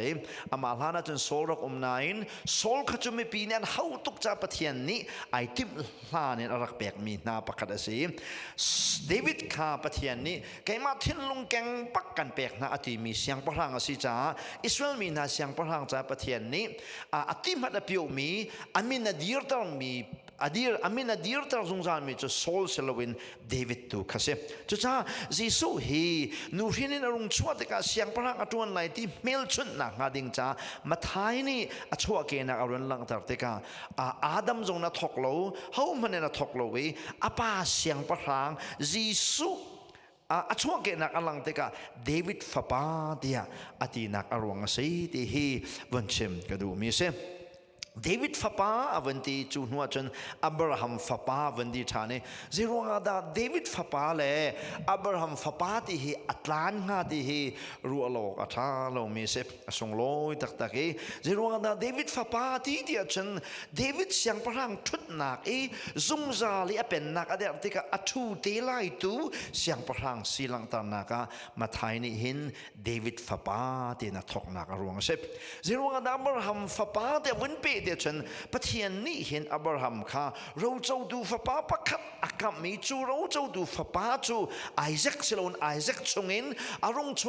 อามาลานาจนโซลรักนายน์โซลขจุมปีนันเฮาตุกจ่าปะเทียนนี้ไอติมลาเนรักแบกมีนาปะกัดสีเดวิดข้าปะเทียนนี้แกมาทิ้งลงแกงปักกันแบกนาอติมีเสียงพลังสิจ้าอิสราเอลมีนาเสียงพลังจ่าปะเทียนนี้อติมหัดเปียวมีอามินาดีร์ตองมีอามินาดีร์ตาจงจานมีจะโซลเซลวินเดวิดตูข้าเสจุจ้าจิสุฮีนูรินินอรุณชวดกับเสียงพลังอัตวันไหลที่เมลชุนนักงาดิงจ้ามาท้ายนี่อัชวเกนักอรุณหลังตัดเตกาอาดัมจงนัทกโลเฮามันนัทกโลวีอาป้าเสียงพลังจิสุอัชวเกนักอลังเตกาเดวิดฟาปาเดียอตินักอรุณสีที่ฮีวันเชมกระดูมีเสเดวิดฟาปาอวันตีจูนัวจนอับราฮัมฟาปาวันดีชาเนเจรวงาดาเดวิดฟาปาเลอับราฮัมฟาปาที่ฮีอัตลานงาที่ฮีรัวโลกอัฐาโลมีเซปส่งโลยตักตักเอเจรวงาดาเดวิดฟาปาที่เดียจนเดวิดเสียงพลังทุดนักซุงซาลีเป็นนักอเดอติกาอัตูเตไลตูเสียงพลังสีลังตานักมาไทยนี่หินเดวิดฟาปาที่นักทกนักรวงเซปเจรวงาดาอับราฮัมฟาปาที่วันเปเดียจนปะเทียนนี่เห็นอับราฮัมค่ะเราเจ้าดูฟ้าป้าประคัดอากาศมีจูเราเจ้าดูฟ้าป้าจูไอแซคสิโลนไอแซคชงอินอารมณ์ช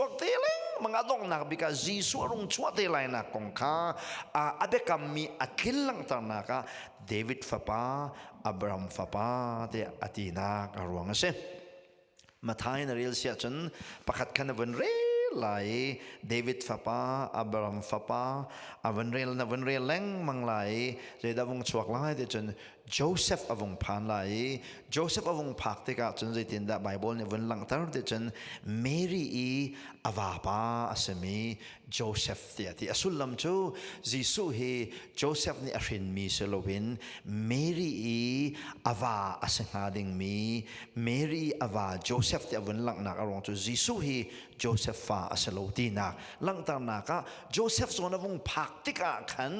วกเตลิงมังอาดงนักบิกาจีสุอารมณ์ชวกเตลัยนักกงค่ะอาเบกามีอักิลลังตานักเดวิดฟ้าป้าอับราฮัมฟ้าป้าเดอตินักอารวงเสมาท้ายนริลเสียจนประคัดกันวันเร่ไหลเดวิดฟาปาอับราฮัมฟาปาวันเรลนะวันเรลแรงมังไหลเจดาวงชวกไล่เดจนโจเซฟอวงพานไหลโจเซฟอวงพักเตกาจนใจตินดาไบเบิลเนี่ยวันหลังตาร์เดจนเมรีอวาปาอสมีโจเซฟเตียที่อสุลลัมจูจิสุเฮโจเซฟนี่อรินมีเซโลวินเมรีอวาอสงาดิงมีเมรีอวาโจเซฟเตียวันหลังนักอารมณ์จูจิสุเฮโจเซฟฟาอสโลตีนักหลังตานักโจเซฟโซนวงพักติกาขัน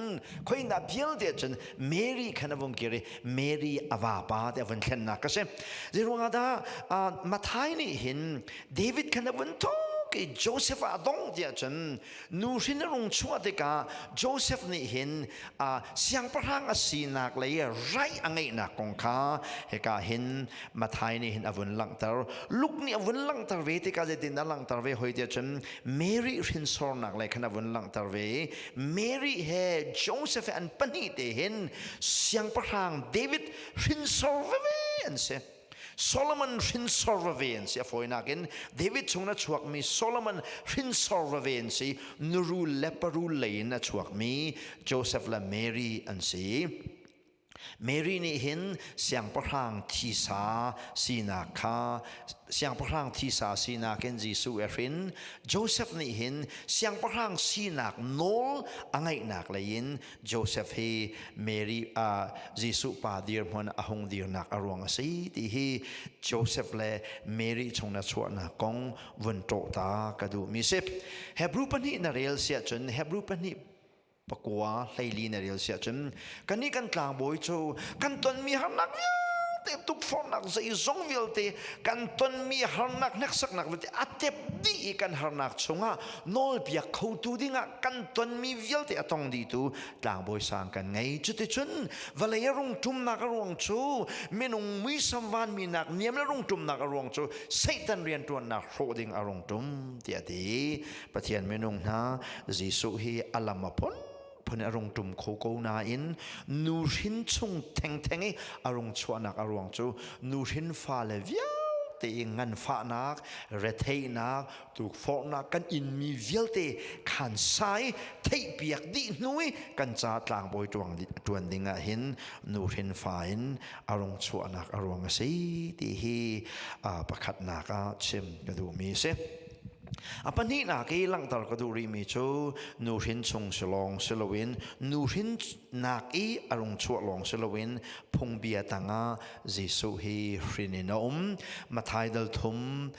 คอยนับเยลเดจนเมรีขันวงกิริเมรีอวาปาเดวันเทนนักก็เช่เจรวงาดามาท้ายนี่เห็นเดวิดขันวันโตque Joseph adong dia chen nu sin rong chua de ka Joseph ni hin siang parang asinak le rai angai na kong kha he ka hin mathai ni hin avun lang tar luk ni avun lang tar ve te ka je din lang tar ve hoi dia chen Mary rin sor nak le khan avun lang tar ve Mary he Joseph an pani te hin siang parang David rin sor ve an se Solomon rin sorvavency afoinakin David chungna chuak mi Solomon rin sorvavency nuru leparu lein na chuak mi Joseph la Mary an si เมรีนี่เห็นเสียงพระรางทีสาสีนาคาเสียงพระรางทีสาสีนาเกนจีสุเอรินโจเซฟนี่เห็นเสียงพระรางสีนักโนลอังไงนักเลยยินโจเซฟเฮเมรีจีสุปาดีร์มันอาหงดีร์นักอารวงสีที่เฮโจเซฟเลเมรีชงนัชวนักกงวันโตตากระดูมิเซฟเฮบรูปนี่นาเรลเสียจนเฮบรูปนี่ปกว่าไลลีนเรียลเสียจนกันนี้กันกลางบอยโจกันตนมีหันนักเตตุกฟอนนักใจซงวิลเตกันตนมีหันนักนักสักนักวิลเตอัตเตบดีกันหันนักชงะโนลเปียเขาตูดิ้งกันตนมีวิลเตอตองดีตูกลางบอยสร้างกันไงจุดที่จนวลายรงทุมนักรวงโจเมนุงมีสัมวันมีนักเนียมรงทุมนักรวงโจเซตันเรียนตัวนักโรดิงอรงทุมเตียดีปะเทียนเมนุงนะจิสุฮีอัลลามพนพนอารมณ์ตุ่มโคโกนาอินนูรินชงแทงแทงอารมณ์ชวนักอารมณ์จูนูรินฟ้าเลวิลเตงันฟ้านักเรทเทนักถูกฟอกนักกันอินมีวิลเตขันไซเทเปียกดีนุยกันจัดลางบอยตวนดิงเห็นนูรินฟ้าอินอารมณ์ชวนักอารมณ์สิที่ฮีประคัดนักเชิมกระดูมีเสapa ni nak ilang tar kaduri mi chu nu hin chung selong selawin nu hin nak I arung chuak long selawin phung bia tanga jisu hi hrinina mathai dal thum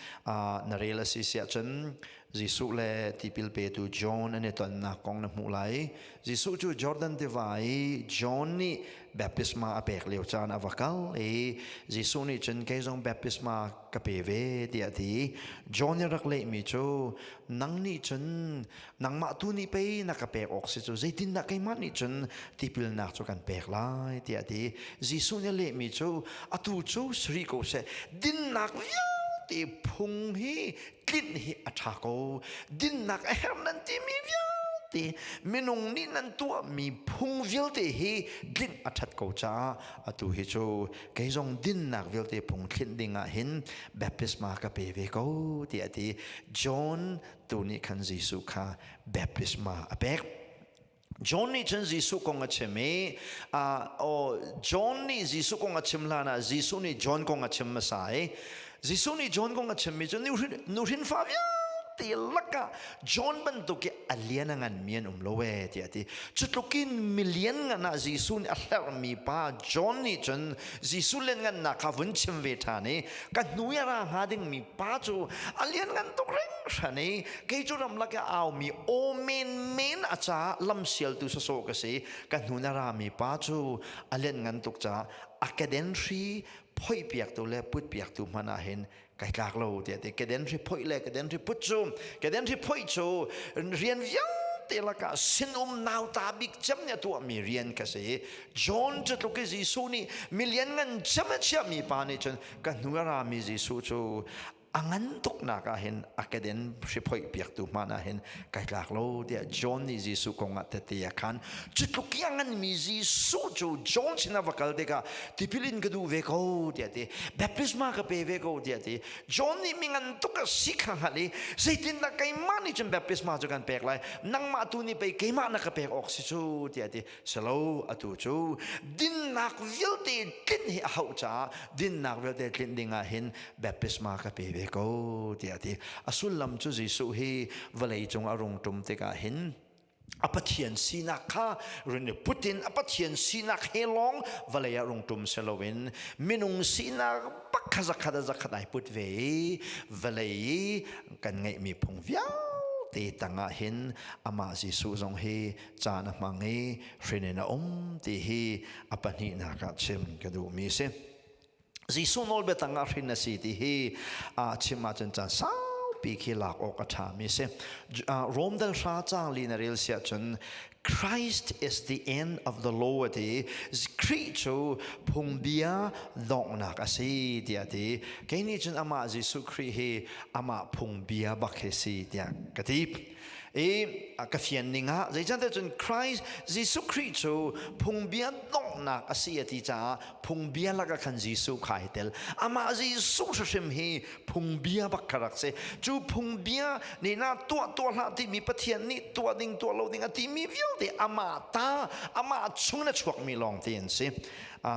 narela si sia chen jisu le tipil pe tu John ane ton na kong na mulai jisu chu Jordan divai John ni baptisma apek leo chan avakal jisu ni chen kai jong baptisma kapeve dia ti John rak le mi chu nang ni chen nang ma tu ni pe na kapek ok si chu zaitin na kai man ni chen tipil na chu kan pek lai dia ti jisu ni le mi chu atu chu sri ko se din nak ti phung hi tlin hi athako din nak ahem nan ti mi ti minung ni nan tua mi phung vil te hi tlin athat ko cha atu hi chu kai jong din nak vil te phung tlin dinga hin baptisma ka pe ve ko ti ati John tu ni khan jisu kha baptisma apek John ni chen jisu kong acheme John ni jisu kong achimla na jisu ni John kong achim masai jisu ni John kong achim mi chu nurin fa ti laka John ban to ke alian ngan mien lowe ti ati chutlokin million nga na jisu ni alar mi pa John ni chen jisu len ngan na ka vun chim ve tha ne ka nuya ra ha ding mi pa chu alian ngan to reng shane ke chu ram laka aw mi o men acha lam sial tu so ka se ka nuna ra mi pa chu alian ngan tuk cha academy phoi piak tu le put piak tu mana hen kai lak lo te ke den ri phoi le ke den ri put chu ke den ri phoi chu rian viang te la ka sin nau ta big cham ne tu mi rian ka se John che to ke jisu ni million ngan cham cha mi pa ni chen ka nuara mi jisu chu angan tuk na ka hen akaden phoi piak tu mana hen kai lak lo dia John ni jisu kong at te ya kan chitluk yangan mi jisu chu John sina vakal de ka tipilin ka du ve ko dia te baptisma ka pe ve ko dia te John ni mingan tuk ka sikhang hali seitin na kai mani chen baptisma chu kan pek lai nang ma tu ni pe kai ma na ka pek ok si chu dia te selo atu chu din nak vil te tin hi hau cha din nak vil te tin dinga hen baptisma ka pe ko ti ati asul lam chu jisu hi valei chung arung tum te ka hin apathian sinak kha rin putin apathian sinak helong valei arung tum selowin minung sinak pakhaza khada zakhatai put ve valei kan ngai mi phung viau te tanga hin ama jisu jong hi chana mangi rinena ti hi apani na ka chem ka du mi se jisu nol betanga rin si ti hi chima chen cha sao pi khi lak ok atha mi se rom dal sha chang lin rel sia chen Christ is the end of the law ti creature pungbia dong na ka si dia ti ke ni chen ama jisu kri hi ama pungbia bakhesi dia katip kafian ninga zai chan chen Christ jisu creature pungbia dong na ka si ti cha pungbia la ka khan jisu khai tel ama jisu shim hi pungbia bakharak se chu pungbia ni na to la ti mi pathian ni to ding to lo ding ati mi viu te ama ta ama chung na chuak mi long tin si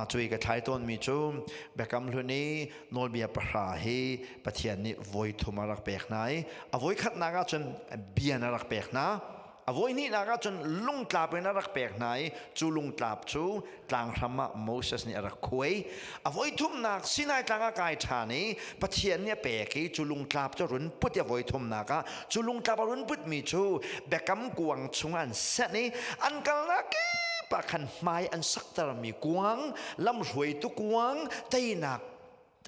chui ka thai ton mi chu bekam hluni nol bia pra hi pathian ni voi thumarak pek nai a voi khat na ga chun bia na rak pek na a voi ni na ga chun lung tlap na rak pek nai chu lung tlap chu tlang rama Moses ni rak khoi a voi thum nak sinai tlanga kai thani pathian ne pek hi chu lung tlap chu run put ya voi thum na ka chu lung tlap run put mi chu bekam kuang chungan set ni an kal na ke pa khan mai an saktar mi kuang lam roi tu kuang tai nak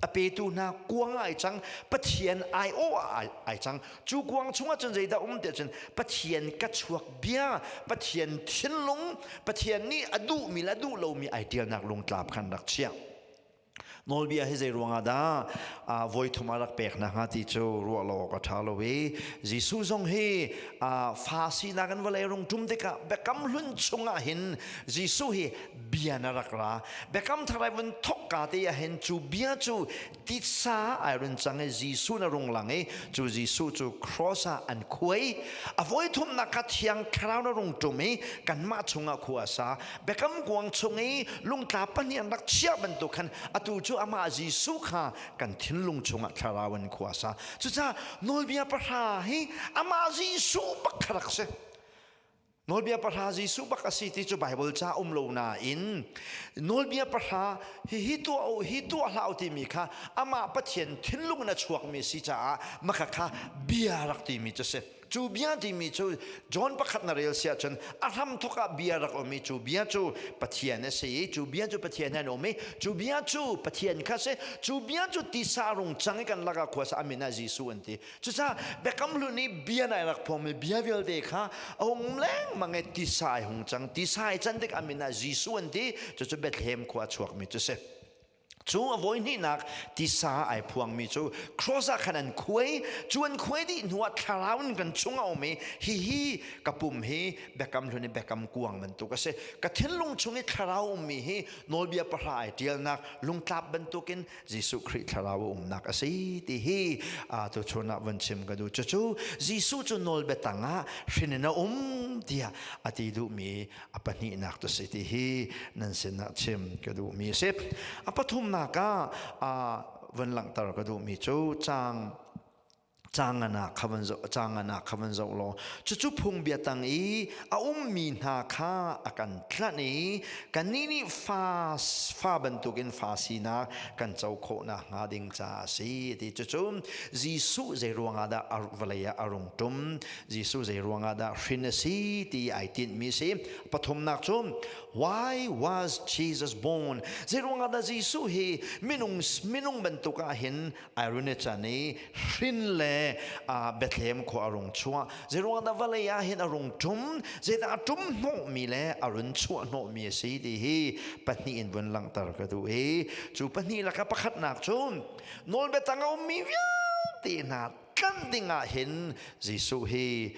ape tu na kuang ai chang pathian ai o ai chang chu kuang chunga chen zai da te chen pathian ka chuak bia pathian thin lung pathian ni adu mi la du lo mi ai tia nak lung tlap khan rak chia nol bia he zai ruanga da voi thumarak pek na nga ti chu ro lo ka thalo we jisu zong he phasi na kan wale rong tum te ka bekam lun chunga hin jisu he bia na rakra bekam tharai bun thok ka te ya hen chu bia chu ti sa ai run chang e jisu na rong lang e chu jisu chu crossa an khoi a voi thum na ka thiang khrau na rong tum e kan ma chunga khuasa bekam kuang chung e lung tla pan yan rak chia ban tu khan atu chu ama jisu kha kan thin lung chunga tharawan khuasa chu cha nol bia pra hi ama jisu bakharak se nol bia pra jisu bakasi ti chu bible cha lo na in nol bia pra hi tu hlau ti mi kha ama pathian thin lung na chuak mi si cha makha kha bia rak ti mi cha se chu bia ti mi chu John pakhat na rel sia chen aham thoka bia rak omi chu bia chu pathian na se chu bia chu pathian na omi chu bia chu pathian kha se chu bia chu ti sa rong chang kan laga khwas amina jisu anti chu sa bekam lu ni bia na rak phom bia vel de kha ong leng mange ti sai hong chang ti sai chan dek amina jisu anti chu chu Bethlehem khwa chuak mi chu se chu avoid ni nak ti sa ai phuang mi chu crossa khanan khoi chuan khoi di nuat tharaun kan chunga ome hi kapum hi bekam hluni bekam kuang man tu ka se ka thinlung chungi tharau mi hi nolbia parai tial nak lung tlap ban tukin jisu khri tharau nak ase ti hi to chona vanchim ka du chu jisu chu nol betanga hrinena dia ati du mi apani nak to se ti hi nan sen na chim ka du mi se apathum naka van lang tar ka du mi chu changana khavan zo lo chu phung bia tang i mi na kha akan thlani kanini fa bantukin fa sina kan chau kho na nga ding cha si ti chu jisu ze ruanga da arvalaya arung tum jisu ze ruanga da hrinasi ti aitin mi se pathum nak chum why was Jesus born ze ruanga da jisu he minung bantuka hin irone chani hrin le Bethlehem ko arung chua zerong da valaya hin arung tum zeta tum no mi le arun chua no mi si di hi patni in bun lang tar ka du e chu patni la ka pakhat nak chum nol betanga mi vya ti na kan dinga hin jisu hi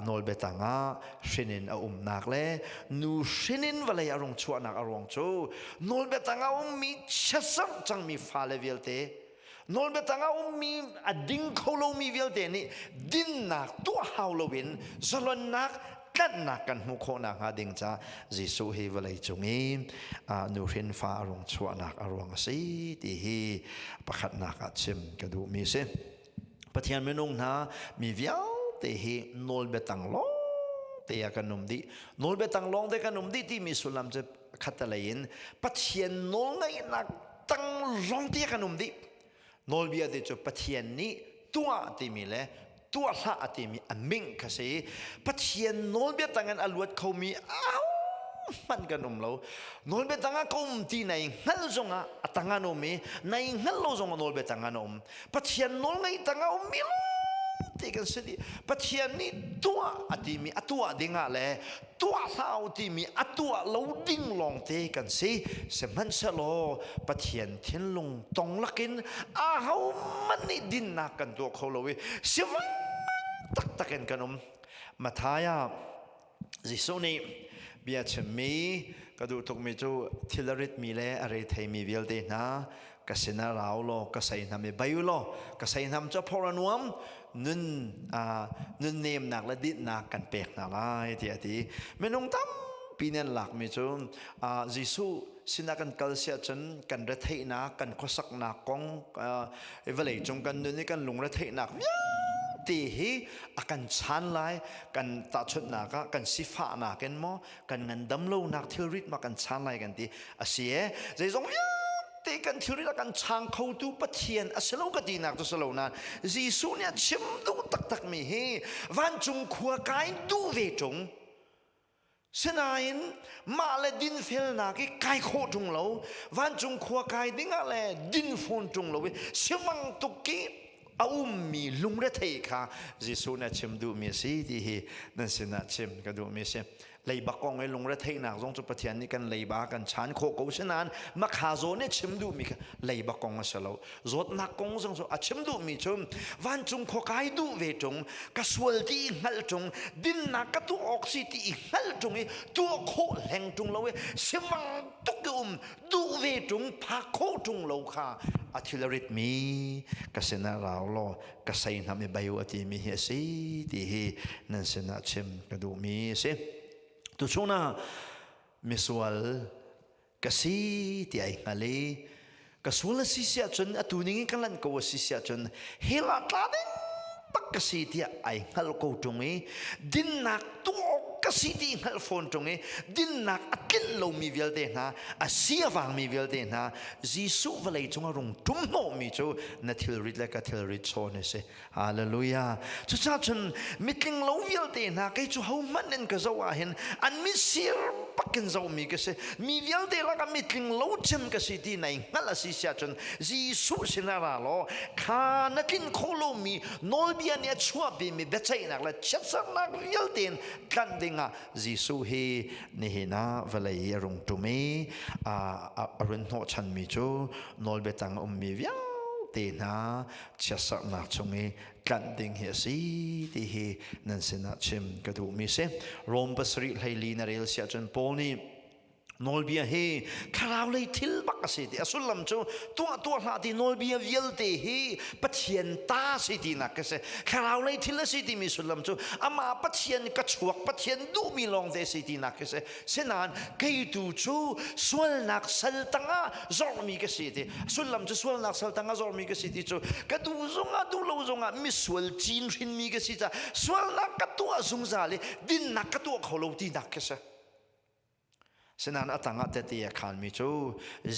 nol betanga shinin nak le nu shinin valaya arung chua nak arung chu nol betanga mi chasam chang mi fa le velte nol betanga mi ading kholo mi velte ni din nak tu hawlowin zalon nak kan nak kan mu kho nak ha ding cha jisu hi valai chungi nu rin fa arong chua nak arong si ti hi pakhat nak a chim ka du mi se pathian menung na mi viau te hi nol betang lo te ya kanum di nol betang long te kanum di ti mi sulam che khatalain pathian nol ngai nak tang long ti kanum di nol bia de chu pathian ni tua ti mi le tua hla ati mi aming ka se pathian nol bia tangan aluat kho mi man kanum lo nol bia tanga kom ti nai ngal zonga atanga no me nai ngal lo zonga nol bia tanga no pathian nol ngai tanga mi lo ti kan se di pathian ni tua ati mi atua dinga le tua hlau ti mi atua lo ding long te kan se man se lo pathian thin lung tong lakin hau mani din na kan to kholowi siwa tak taken kanum mathaya jisoni bia chemi kadu tok mi chu thilarit mi le are thei mi vel de na kasina raulo kasai nam me bayulo kasai nam cha phoranuam นุ่นนุ่นเนมหนักและดิดหนักกันเปกหนาลายที่อดีไม่นุ่งตั้มปีนั้นหลักมีจนยิสุสินักันกัลเซียจนกันระเทนักกันข้อสักนักกองเวลาจงกันนุ่นนี่กันลงระเทนักตีฮีอากันชันไลกันตัดชุดนักกันสิฟ้านักกันมั้งกันเงินดำโลนักทิลริตมากันชันไลกันตีอาเสียใจทรงตีกันทิลริตกันช่างเขาดูปะเทียนอาเสลก็ดีนักตัวเสลนั้นยิสุเนี่ยชิมดูตักมีฮีวันจงขัวกายดูเวจงเสนาอินมาเลดินเฟลนักไก่โคจงเราวันจงขัวกายดิ้งอะไรดินฟอนจงเราเสียมังตุกี้อามีลุงเรเทค่ะยิสุเนี่ยชิมดูมีสิที่ฮีนั่นสินะชิมก็ดูมีสิเลยบักกองไอ้ลุงเรเทนักจงจุปเทียนนี่กันเลยบักกันฉันโคกูเสนานมาขาโซเนี่ยชิมดูมีค่ะเลยบักกองมาเสลาจดนักกงจงโซชิมดูมีชมวันจงขัวกายดูเวจงกสวลที่หัลจงดินนักกตัวออกซิที่หัลจงตัวโคแห่งจงเราเสียมังตุกดูเวจงพาโคจงเราค่ะอาทิลริตมีกษณะเราโลกษณะมีใบวัติมีเฮสีที่เฮนั่นเสนาชิมกระดูมีเสตุชนะมิสวลกษีที่ไอ้งาลีกสวลสิเสียจนอตุนิงกันลันกวสิเสียจนเฮลัดลาดินปักกษีที่ไอ้งาลกูจงดินนักตัวกษีที่งาลฟอนจงดินนักอักิลโลมีเวลเดนะอาเซียวังมีเวลเดนะยิสุเวลัยจงรงตุมโนมีจูนัทธิลริดและกัทธิลริดโซเนเซฮาเลลูยาจุดจ้าจนมิตริงโลเวลเดนะใครจูเขามันนั่นก็จะว่าเห็นอันมิเสียปักกันจะมีก็เซมีเวลเดละก็มิตริงโลจิมก็สิที่ไหนงั้นละสิเสียจนยิสุสินาราโลข้านักินโคโลมีโนเบียเนี่ยชัวบีมีเบใจนักละเช็ดสักนักเวลเดนกันดิงยิสุเฮนี่เฮนะเวลารงตุเมรุนโนชันมีจูนอลเบตังมีเวียวเตนะเช็ดสักนักจงกันดิงเฮสีที่เฮนั่นสินะชิมกระดูมีเซโรมปัสริไลลีนาเรลเสียจนโปนี่นอลเบียเฮคราวเลยทิลบักสิที่อสุลลัมจูตัวหน้าที่นอลเบียเวลเตเฮปัจเจียนตาสิที่นักเสคราวเลยทิลสิที่มีสุลลัมจูอามาปัจเจียนกระชวกปัจเจียนดูมีลองเดสิที่นักเสเสนานเกยตูจูส่วนนักสัลตังะจอมีกสิที่สุลลัมจูส่วนนักสัลตังะจอมีกสิที่จูกระดูจงดูโลจงมิสวลจีนรินมีกสิจ้าส่วนนักกระตัวจงซาลีดินนักกระตัวเขาโลที่นักเสเสนานอัตังอัตเตียขานมิจู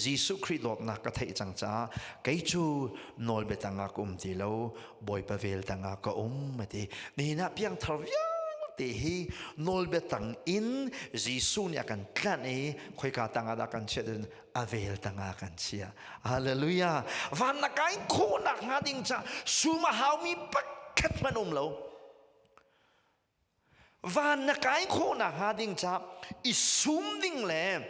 ยิสุคริสต์นักกระเทจังจ้าไกจูนอลเบตังกุมตีโลบอยปเวลตังกมาตีนี่นะเพียงทวีตีฮีนอลเบตังอินยิสุเนี่ยกันกันคอยกาตังอาดากันเชดนอเวลตังกันเชียฮาเลลูยาวันนักไอ้โคนักงาดิงจ้าสุมาฮามีปักขัดมันโลวันนักไอ้โคนักหาดิ้งจับอิสุมดิ้งแหลม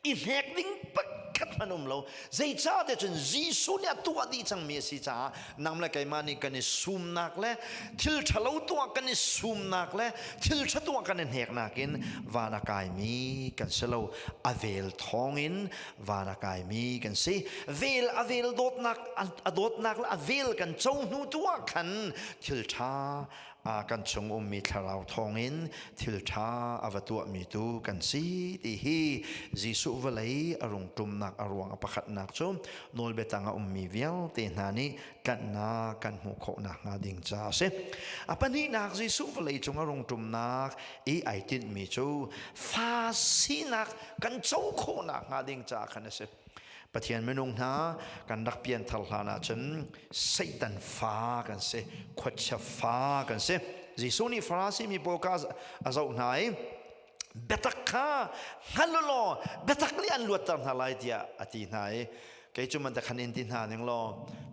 อิเฮกดิ้งปักขัดมันเราใจจ้าแต่จนจีสุเนี่ยตัวดีจังเมียสิจ้านำละไก่มานี่กันนี่สุมนักแลทิลฉลาวตัวกันนี่สุมนักแลทิลฉตัวกันนี่เฮกนักินวานักไก่มีกันเสลาวอเวลทองอินวานักไก่มีกันสิเวลอเวลโดดนักและอเวลกันเจ้าหนูตัวกันทิลชากันชงมีทาราวทองอินทิลชาอวตัวมีตูกันสีที่ฮีจิสุวลัยอารมณ์ตุมนักอารวงอปขัดนักชมนอลเบตังมีเวียวเตนานีกันนากันหูโคนักงาดิงจ้าเสอปนี้นักจิสุวลัยจงอารมณ์ตุมนักไอตินมีจูฟาสีนักกันเจ้าโคนักงาดิงจ้าคันเสปะเทียนเมนุงนากันดักเปลี่ยนทัลลานาจนไซตันฟ้ากันเสขวดชฟ้ากันเสจิสุนีฟราซีมีโปรกาสอาจารย์ไหนเบตักข้าฮัลโหลเบตักเลียนลวดตันฮาไลเดียอติไหนเกจุมันตะขันอินตินหาหนึ่งล้อ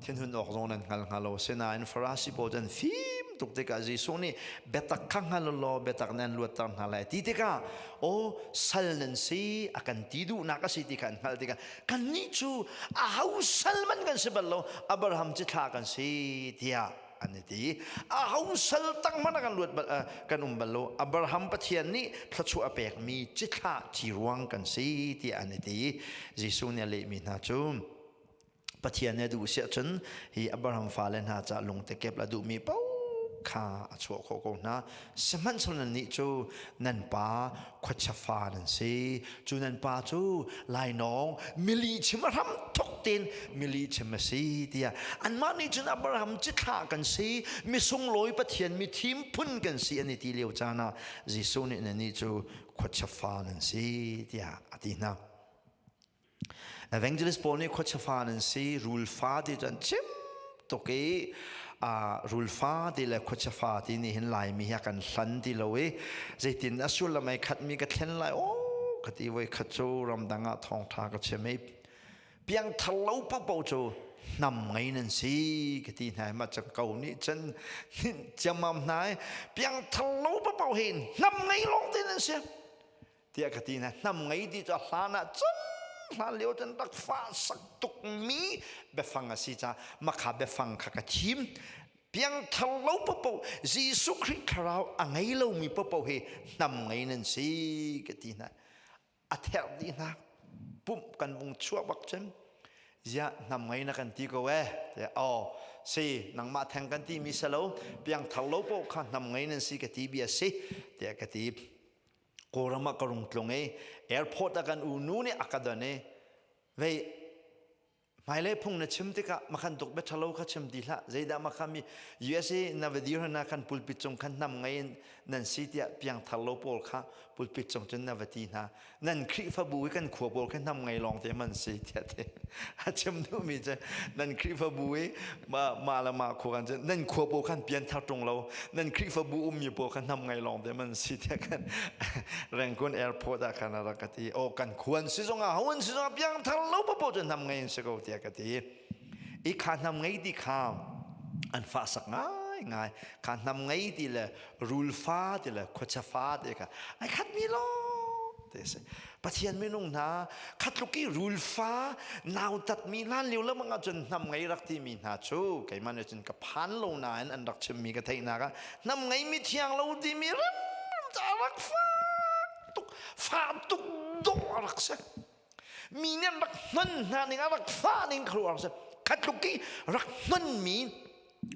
เทียนหุ่นออกตรงนั้นฮัลโหลเสนาอินฟราซีโปรจันฟิมตุกเตกาจิสุนีเบตักข้าฮัลโหลเบตักเลียนลวดตันฮาไลตีเตกาโอ้สัลนันซีอากันติดูนักสิติกันฮัลติกันกันนี่จูอาหูสัลมันกันสิบัลโลอับราฮัมจิตากันสิเดียอันนี้ที่อาหูสัลตั้งมันกันลวดกันบัลโลอับราฮัมปะเทียนนี่พระชูอเปกมีจิตาที่รวงกันสิที่อันนี้ที่ยิสุเนี่ยเลมีนาจูปะเทียนเนี่ยดูเสียจนฮีอับราฮัมฟาเลนหาจะลงตะเก็บละดูมีเป้า ข้าชัวโคโกนะสมันสนันนี่จูนันป้าขวัญฟ้านันสิจูนันป้าจูลายน้องมิลีชิมรำทุกตินมิลีชิมสีเดียอันมานี่จูนอับราฮัมจิตหากันสิมีทรงลอยปะเทียนมีทีมพุ่นกันสิอันนี้ที่เลี้ยวจานะจิสุนี่นันนี่จูขวัญฟ้านันสิเดียอดีนะEvangelist Paul ni khot chafanan si rule fa di jan chim to ke rule fa di le khot chafa di ni hin lai mi ya kan hlan di lowe zaitin asul mai khat mi ka thlen lai o khati wei khat chu ram danga thong tha ka cheme piang thalo pa po chu nam ngai nan si khati nai ma chak kau ni chen chamam nai piang thalo pa po hin nam ngai long tin nan si tia khati na nam ngai di cha hlana chenลาเลี้ยวจนตักฟ้าสักตุกมีเบฟังอาศิจ้ามาขาเบฟังขากระทิมเพียงทะเลาปะปะยิสุคริสต์เราอังไงเรามีปะปะเฮนำไงนั่นสิกตีนะอาเทลดีนะปุ่มกันวงชั่วบักเจมจะนำไงนะกันตีก็เว้แต่อ๋อสินังมาแทงกันตีมีสโลเพียงทะเลาปะข้านำไงนั่นสิกตีเบียสิแต่กตีโกรมากรุงตรงแอร์พอร์ตกันอูนูนี่อากาศเนี่ยเว้ยไม่เลยพุ่งนะชิมติกะมาคันตกเบทโลค่ะชิมดีละใจดามาคันมี USA นาเวดีร์นะคันปุลปิดจงคันนำไงนั่นสิเดียเพียงทะโลโปลค่ะปุลปิดจงจนนาเวดีนะนั่นคริฟบุยกันขวบโปลคันนำไงลองเตมันสิเดียเตชิมดูมีจะนั่นคริฟบุยมาละมาขวกันจะนั่นขวบโปลคันเปลี่ยนท่าตรงเรานั่นคริฟบุยมีโปลคันนำไงลองเตมันสิเดียกันแรงคนแอร์พอร์ตกันอะไรกันที่โอ้กันควรสิจงอ่ะควรสิจงอ่ะเพียงทะโลโปลจนนำไงสิก็เดียกตีอีกขานำไงดีข้ามอันฟ้าสักง่ายขานำไงดีเลยรูลฟ้าดีเลยขวดฟ้าดีกันไอ้ขัดมีล้อเดี๋ยวสิปะเทียนไม่นุ่งนะขัดลูกี้รูลฟ้านาวตัดมีล้านเลี้ยวแล้วมันก็จนนำไงรักที่มีนาชูไก่มันจนกับพันโลนายอันรักชิมมีกระเทยนากันนำไงมีเทียงเราดีมีรักจะรักฟ้าตุกดกรักเสมีเนี่ยรักนั่นนานี่รักฟ้านี่ครัวเสขัดลูกี้รักนั่นมี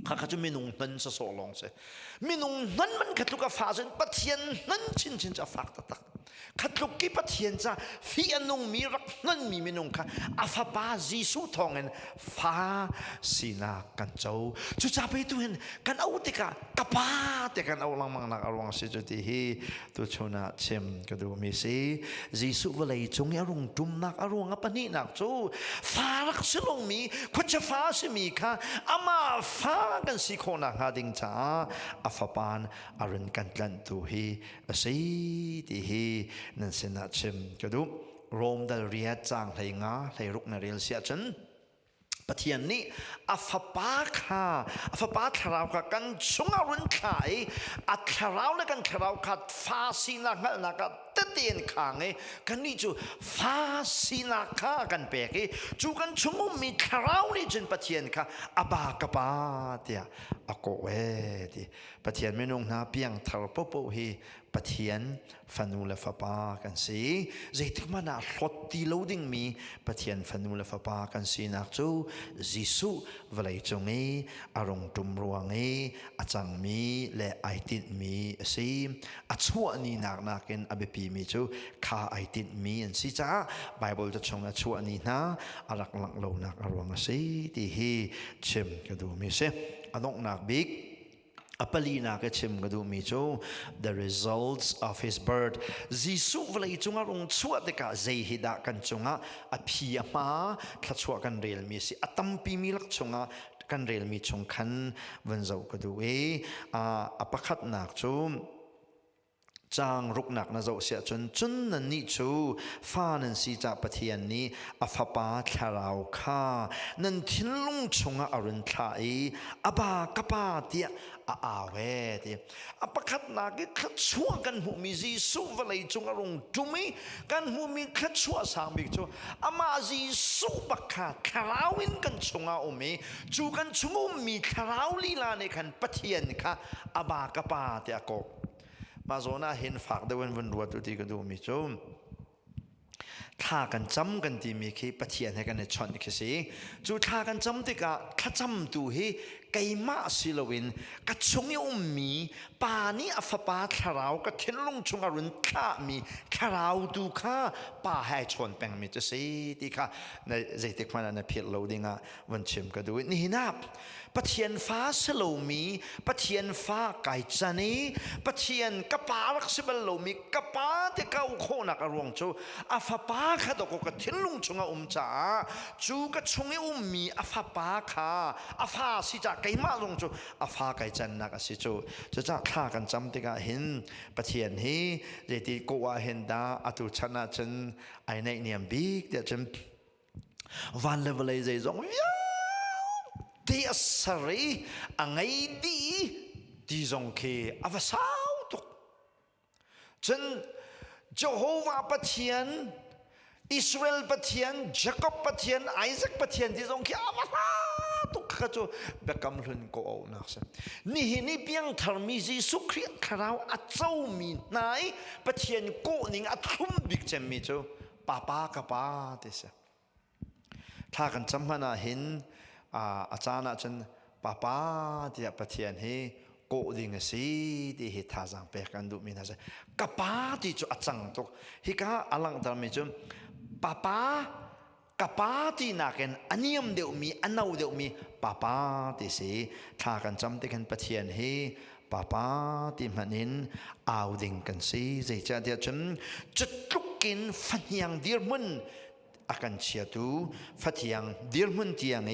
ข้าจะมีนุ่งนั่นสะสอลองเสมีนุ่งนั่นมันขัดลูกฟ้าเสปะเทียนนั่นชินจะฝากตักขัดลูกี้ปะเทียนจะฟีอันนุ่งมีรักนั่นมีนุ่งค่ะอาฟาบาจีสุทองเงินฟ้าสีนากันเจ้าจุจ่าไปตัวเห็นกันเอาติกะกะป้าแต่กันเอาลังมังนักเอาลังสิจุดที่ตัวชนะเชมก็ดูมีสิจีสุเวลัยจงอารมณ์ดุมนักอารมณ์อัปนินักจูฟ้ารักสิลงมีขวัญฟ้าสิมีค่ะอามาฟ้ากันสิคนนักหาดิงจ้าอาฟาปานอารุณกันกันตัวฮีสิที่นั่นสินะเชมก็ดูโรมดัลเรียจางไหลงาไหลรุกนาเรียลเสียจนปะเทียนนี้อาฟปาค่ะอาฟปาทาราวกันชงอารุณขายอัทาราวแล้วกันทาราวขัดฟาสีนักนักเตนขางกันนี่จูฟาสีนักกันเปกจูกันชงมีทาราวนี่จนปะเทียนค่ะอบากบาเดียอโกเวดีปะเทียนไม่นงนาเปียงทารปโปฮีปะเทียนฟันูเลฟปากันสิใจถึงมันอ่ะรถตีโลดิ้งมีปะเทียนฟันูเลฟปากันสินักจูจิสุเวลาจงอารมณ์ตุมรวงอาจังมีและไอติดมีสิอาชัวนี่นักอเบปีมีจูข้าไอติดมีอันสิจ้าไบเบิลจะชงอาชัวนี่นะอารักหลังโลนักอารวงสิที่ฮีเชมก็ดูมีสิอดงนักบิ๊กApalina ke chim gadu mi cho the results of his birth jisu vlei chunga rong chuat de ka zei hida kan chunga a phi ama thla chua kan rel mi si atampi mi lak chunga kan rel mi chung khan vanzo gadu e a pakhat nak chuจางรุกหนักนะเจ้าเสียจนนั่นนี่ชูฟ้านั่นสิจากปะเทียนนี้อฟปาทาราวข้านั่นทิ้งลุงชงอรุณไทยอบากปาเตียอาเวดีอปคัดนักขัดชัวกันหูมีจีสุวลัยจงอรุณจุมีกันหูมีขัดชัวสามบิกจูอามาจีสุบักขาคราวอินกันชงอาเมจูกันชงมีคราวลีลาในขันปะเทียนค่ะอบากปาเตียกมาโซน่าเห็นฝากได้วันรัวตัวที่ก็ดูมีจูท่ากันจำกันที่มีคีปะเทียนให้กันในชนคิสิจูท่ากันจำที่กะถ้าจำดูให้ cái mã xí lâu in cái chung yêu mi bà ni à phá bà khá rào cái thiên long chung à run khá mi khá rào tu khá bà hai chọn bèng mi cho xí đi khá này dạy tích mà là phiệt lâu đi ngà vẫn chìm cái đuôi ní nạp bắt thiên phá xí lâu mi bắt thiên phá cái chân ní bắt thiên cái bà rắc xí bà lâu mi cái bà thì cái khô nạc à ruộng chú à phá bà khá đâu có cái thiên long chung à chả chú cái chung yêu mi à phá bà khá à phá xí chả cái mã ruộng chú à phá cái chân nạc à xí chú chú chả kháกันจำติกาเห็นปะเทียนฮีเจติโกวาเห็นดาอตุชนะจนไอในเนียมบิกเดี๋ยวจนวันเลเวลใจจงยาวที่อสรีอังไงดีที่จงเคอวสาวตุกจนเจ้าโฮวาปะเทียนอิสราเอลปะเทียนยาโคบปะเทียนไอแซคปะเทียนที่จงเคอวสาวตุกข้าจูเบกำลุนโกเอานักสันนี่เพียงทามิจิสุครีคราวอัจเจ้ามีนายปะเทียนโกนิงอัจชุมบิกเจมิจูป้ากับป้าเดชถ้ากันจำมันเห็นอาจารย์จันป้าที่ปะเทียนให้โกนิงสิที่เหตุท่าจังเปกันดูมีนะจ๊ะกับป้าที่จูอาจารย์ตุกฮิกาอลังตามิจูป้ากับป้าที่นักเองอันนี้มเดียวมีอันนู้เดียวมีป้าที่สิถ้ากันจำที่กันปะเทียนให้ป้าที่มันนินเอาดิ่งกันสิจะเดี๋ยวฉันจะลุกกินฟันยังเดียร์มันอาการเชียตูฟันยังเดียร์มันที่ยัง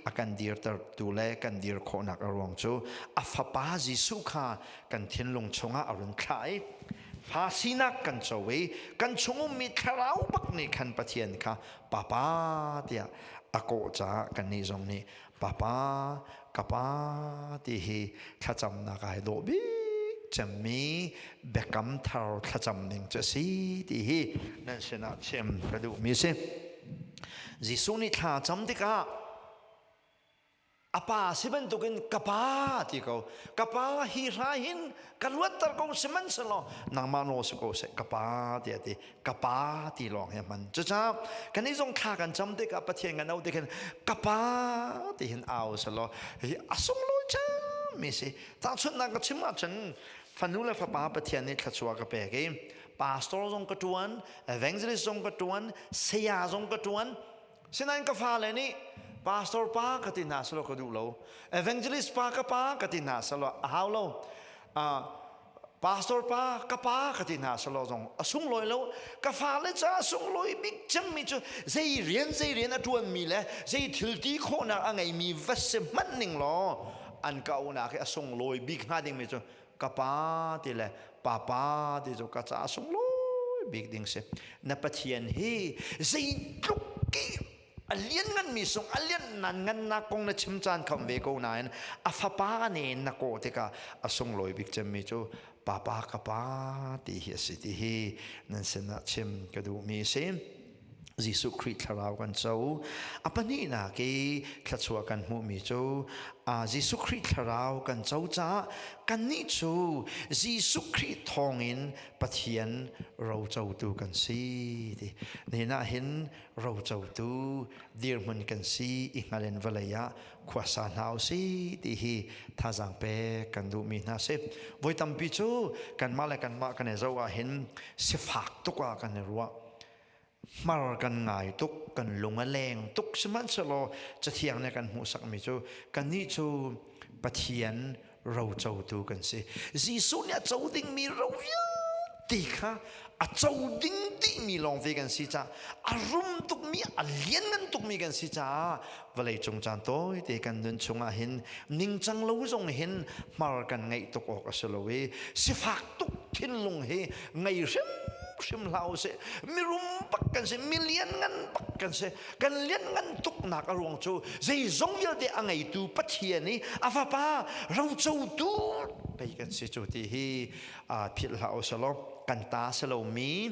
อาการเดียร์ตัดดูแลกันเดียร์คนนักอารมณ์จูอาฟ้าป้าจิสุขากันเทียนลงชงอารุณคลายฟาสินักกันโจวีกันชงมีคราวบักนี่ขันปะเทียนค่ะป้าเดียอากโจากันนี่ตรงนี้ป้ากับป้าที่ข้าจำนักไอ้โลบิจะมีเบกำทาร์ข้าจำหนึ่งจะสีที่นั่นชนะเชมกระดูมีสิจิสุนี่ข้าจำที่ก้าapa seben tu kan kapa ti kau kapa hirahin kaluat tar kau semen selo nang mano se kau se kapa ti ati kapa ti long ya man cha kan ni jong kha kan cham te ka pathian kan au te kan kapa ti hin au selo asung lo cha mi se ta chun na ka chima chen fanula fa pa pathian ni thachua ka pe ke pastor jong ka tuan evangelist jong ka tuan seya jong ka tuan sinan ka fa le ni pastor pa katina salo kadulo evangelist pa katina salo haulo pastor pa kapa katina salo jong asung loi lo ka fa le cha asung loi big cham mi chu zai rian atuan mi le zai thilti khona angai mi vasse manning lo an ka una ke asung loi big hading mi chu kapa ti le papa ti chu ka cha asung loi big ding se na pathian hi zai lukki alien ngan mi song alien nan ngan na kong na chimchan kham ve ko nain afapa ne na ko te ka asung loi bik chem mi chu papa ka pa ti hi city hi nan sen na chim ka du mi se Jisu Christ tharaw kan chau apani na ke khlachua kan mu mi chu Jisu Christ tharaw kan chau cha kan ni chu Jisu Christ thongin pathian ro chau tu kan si ti ni na hin ro chau tu dir mun kan si ingalen valaya khwasa nau si ti hi thajang pe kan du mi na se voi tam pi chu kan ma kan e zo a hin se phak tu ka kan ruwa mar kan ngai tuk kan lunga leng tuk seman selo chathiang ne kan mu sak mi chu kan ni chu pathian ro chau tu kan se jisu nya chau ding mi ro ya ti kha a chau ding ti mi long ve kan si cha a rum tuk mi a lien ngan tuk mi kan si cha valai chung chan toy te kan nun chunga hin ning chang lo zong hin mar kan ngai tuk ok aselo we si phak tuk thin lung he ngai sim lau se mirum pakkan se million ngan pakkan se kan lian ngan tuk nak arong chu zai zong yel de angai tu pathian ni afa pa rong chau tu pe kan se chu ti hi phil lau salo kan ta salo mi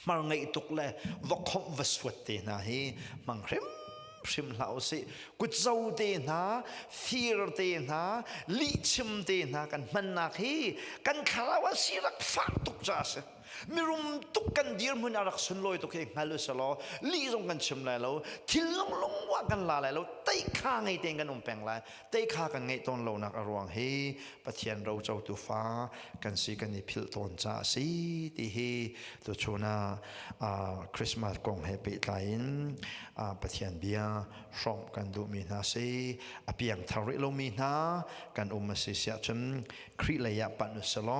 mar ngai tuk le vok khom vaswat te na hi mang rem พริมเหล่าสิกุเจ้าเตนะฟีร์เตนะลิชิมเตนะกันมันนักฮีกันคาราวสิรักฝากตุกจ้าสิมีรุมตุกกันดีร์มุนอารักสุนลอยตุกเองฮัลโหลสโลลีจงกันชิมเลยแล้วที่ลงว่ากันลาเลยแล้วเตะข้าไงเต็งกันแปลงเลยเตะข้ากันไงตอนเรานักอรวงเฮปะเทียนเราเจ้าตุฟ้ากันสีกันนี่พิลตอนจ้าสีที่เฮตัวชนะคริสต์มาสกงเฮปิไลน์ปะเทียนเบียชมกันดูมีนาสีอภิยังทาริโลมีนากันมาสิเสียจนครีเลยะปันุสโล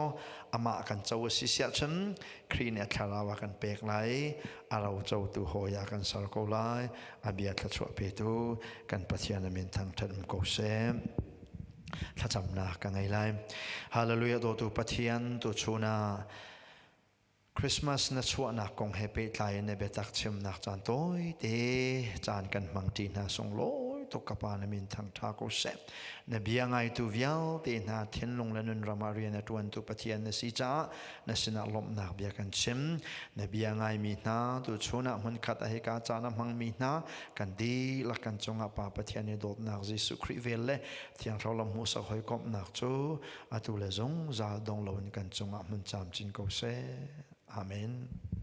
อามากันเจ้าสิเสียจนครีเนี่ยคาราวกันเปกไหลเราเจ้าตัวหอยากันสารโกไลอาเบียทัชวเปตูกันปะเทียนมินทางทัดมโกเซถ้าจำนากันไงไลฮาเลลูยาตัวปะเทียนตัวชูนาคริสต์มาสนัชวนักกงเฮปิไลในเบตักชิมนักจานโต้ยเตจานกันมังจีนาทรงโลยตกกปานมินทางทาโกเซในเบียงไงตัววิลเตนาเทนลงและนุนรามาเรียนตัวตัวปะเทียนในสีจ้าในสนาลมนักเบียกันชิมในเบียงไงมีนาตัวชูนักมันขัดเหกาจานะมังมีนากันดีละกันจงอาปาปะเทียนในโดดนักจิสุคริเวลเลที่ยังเราลำหูสักหอยกบนักจูอาตุเลจงจาดงลวนกันจงอามันจามจินโกเซAmen.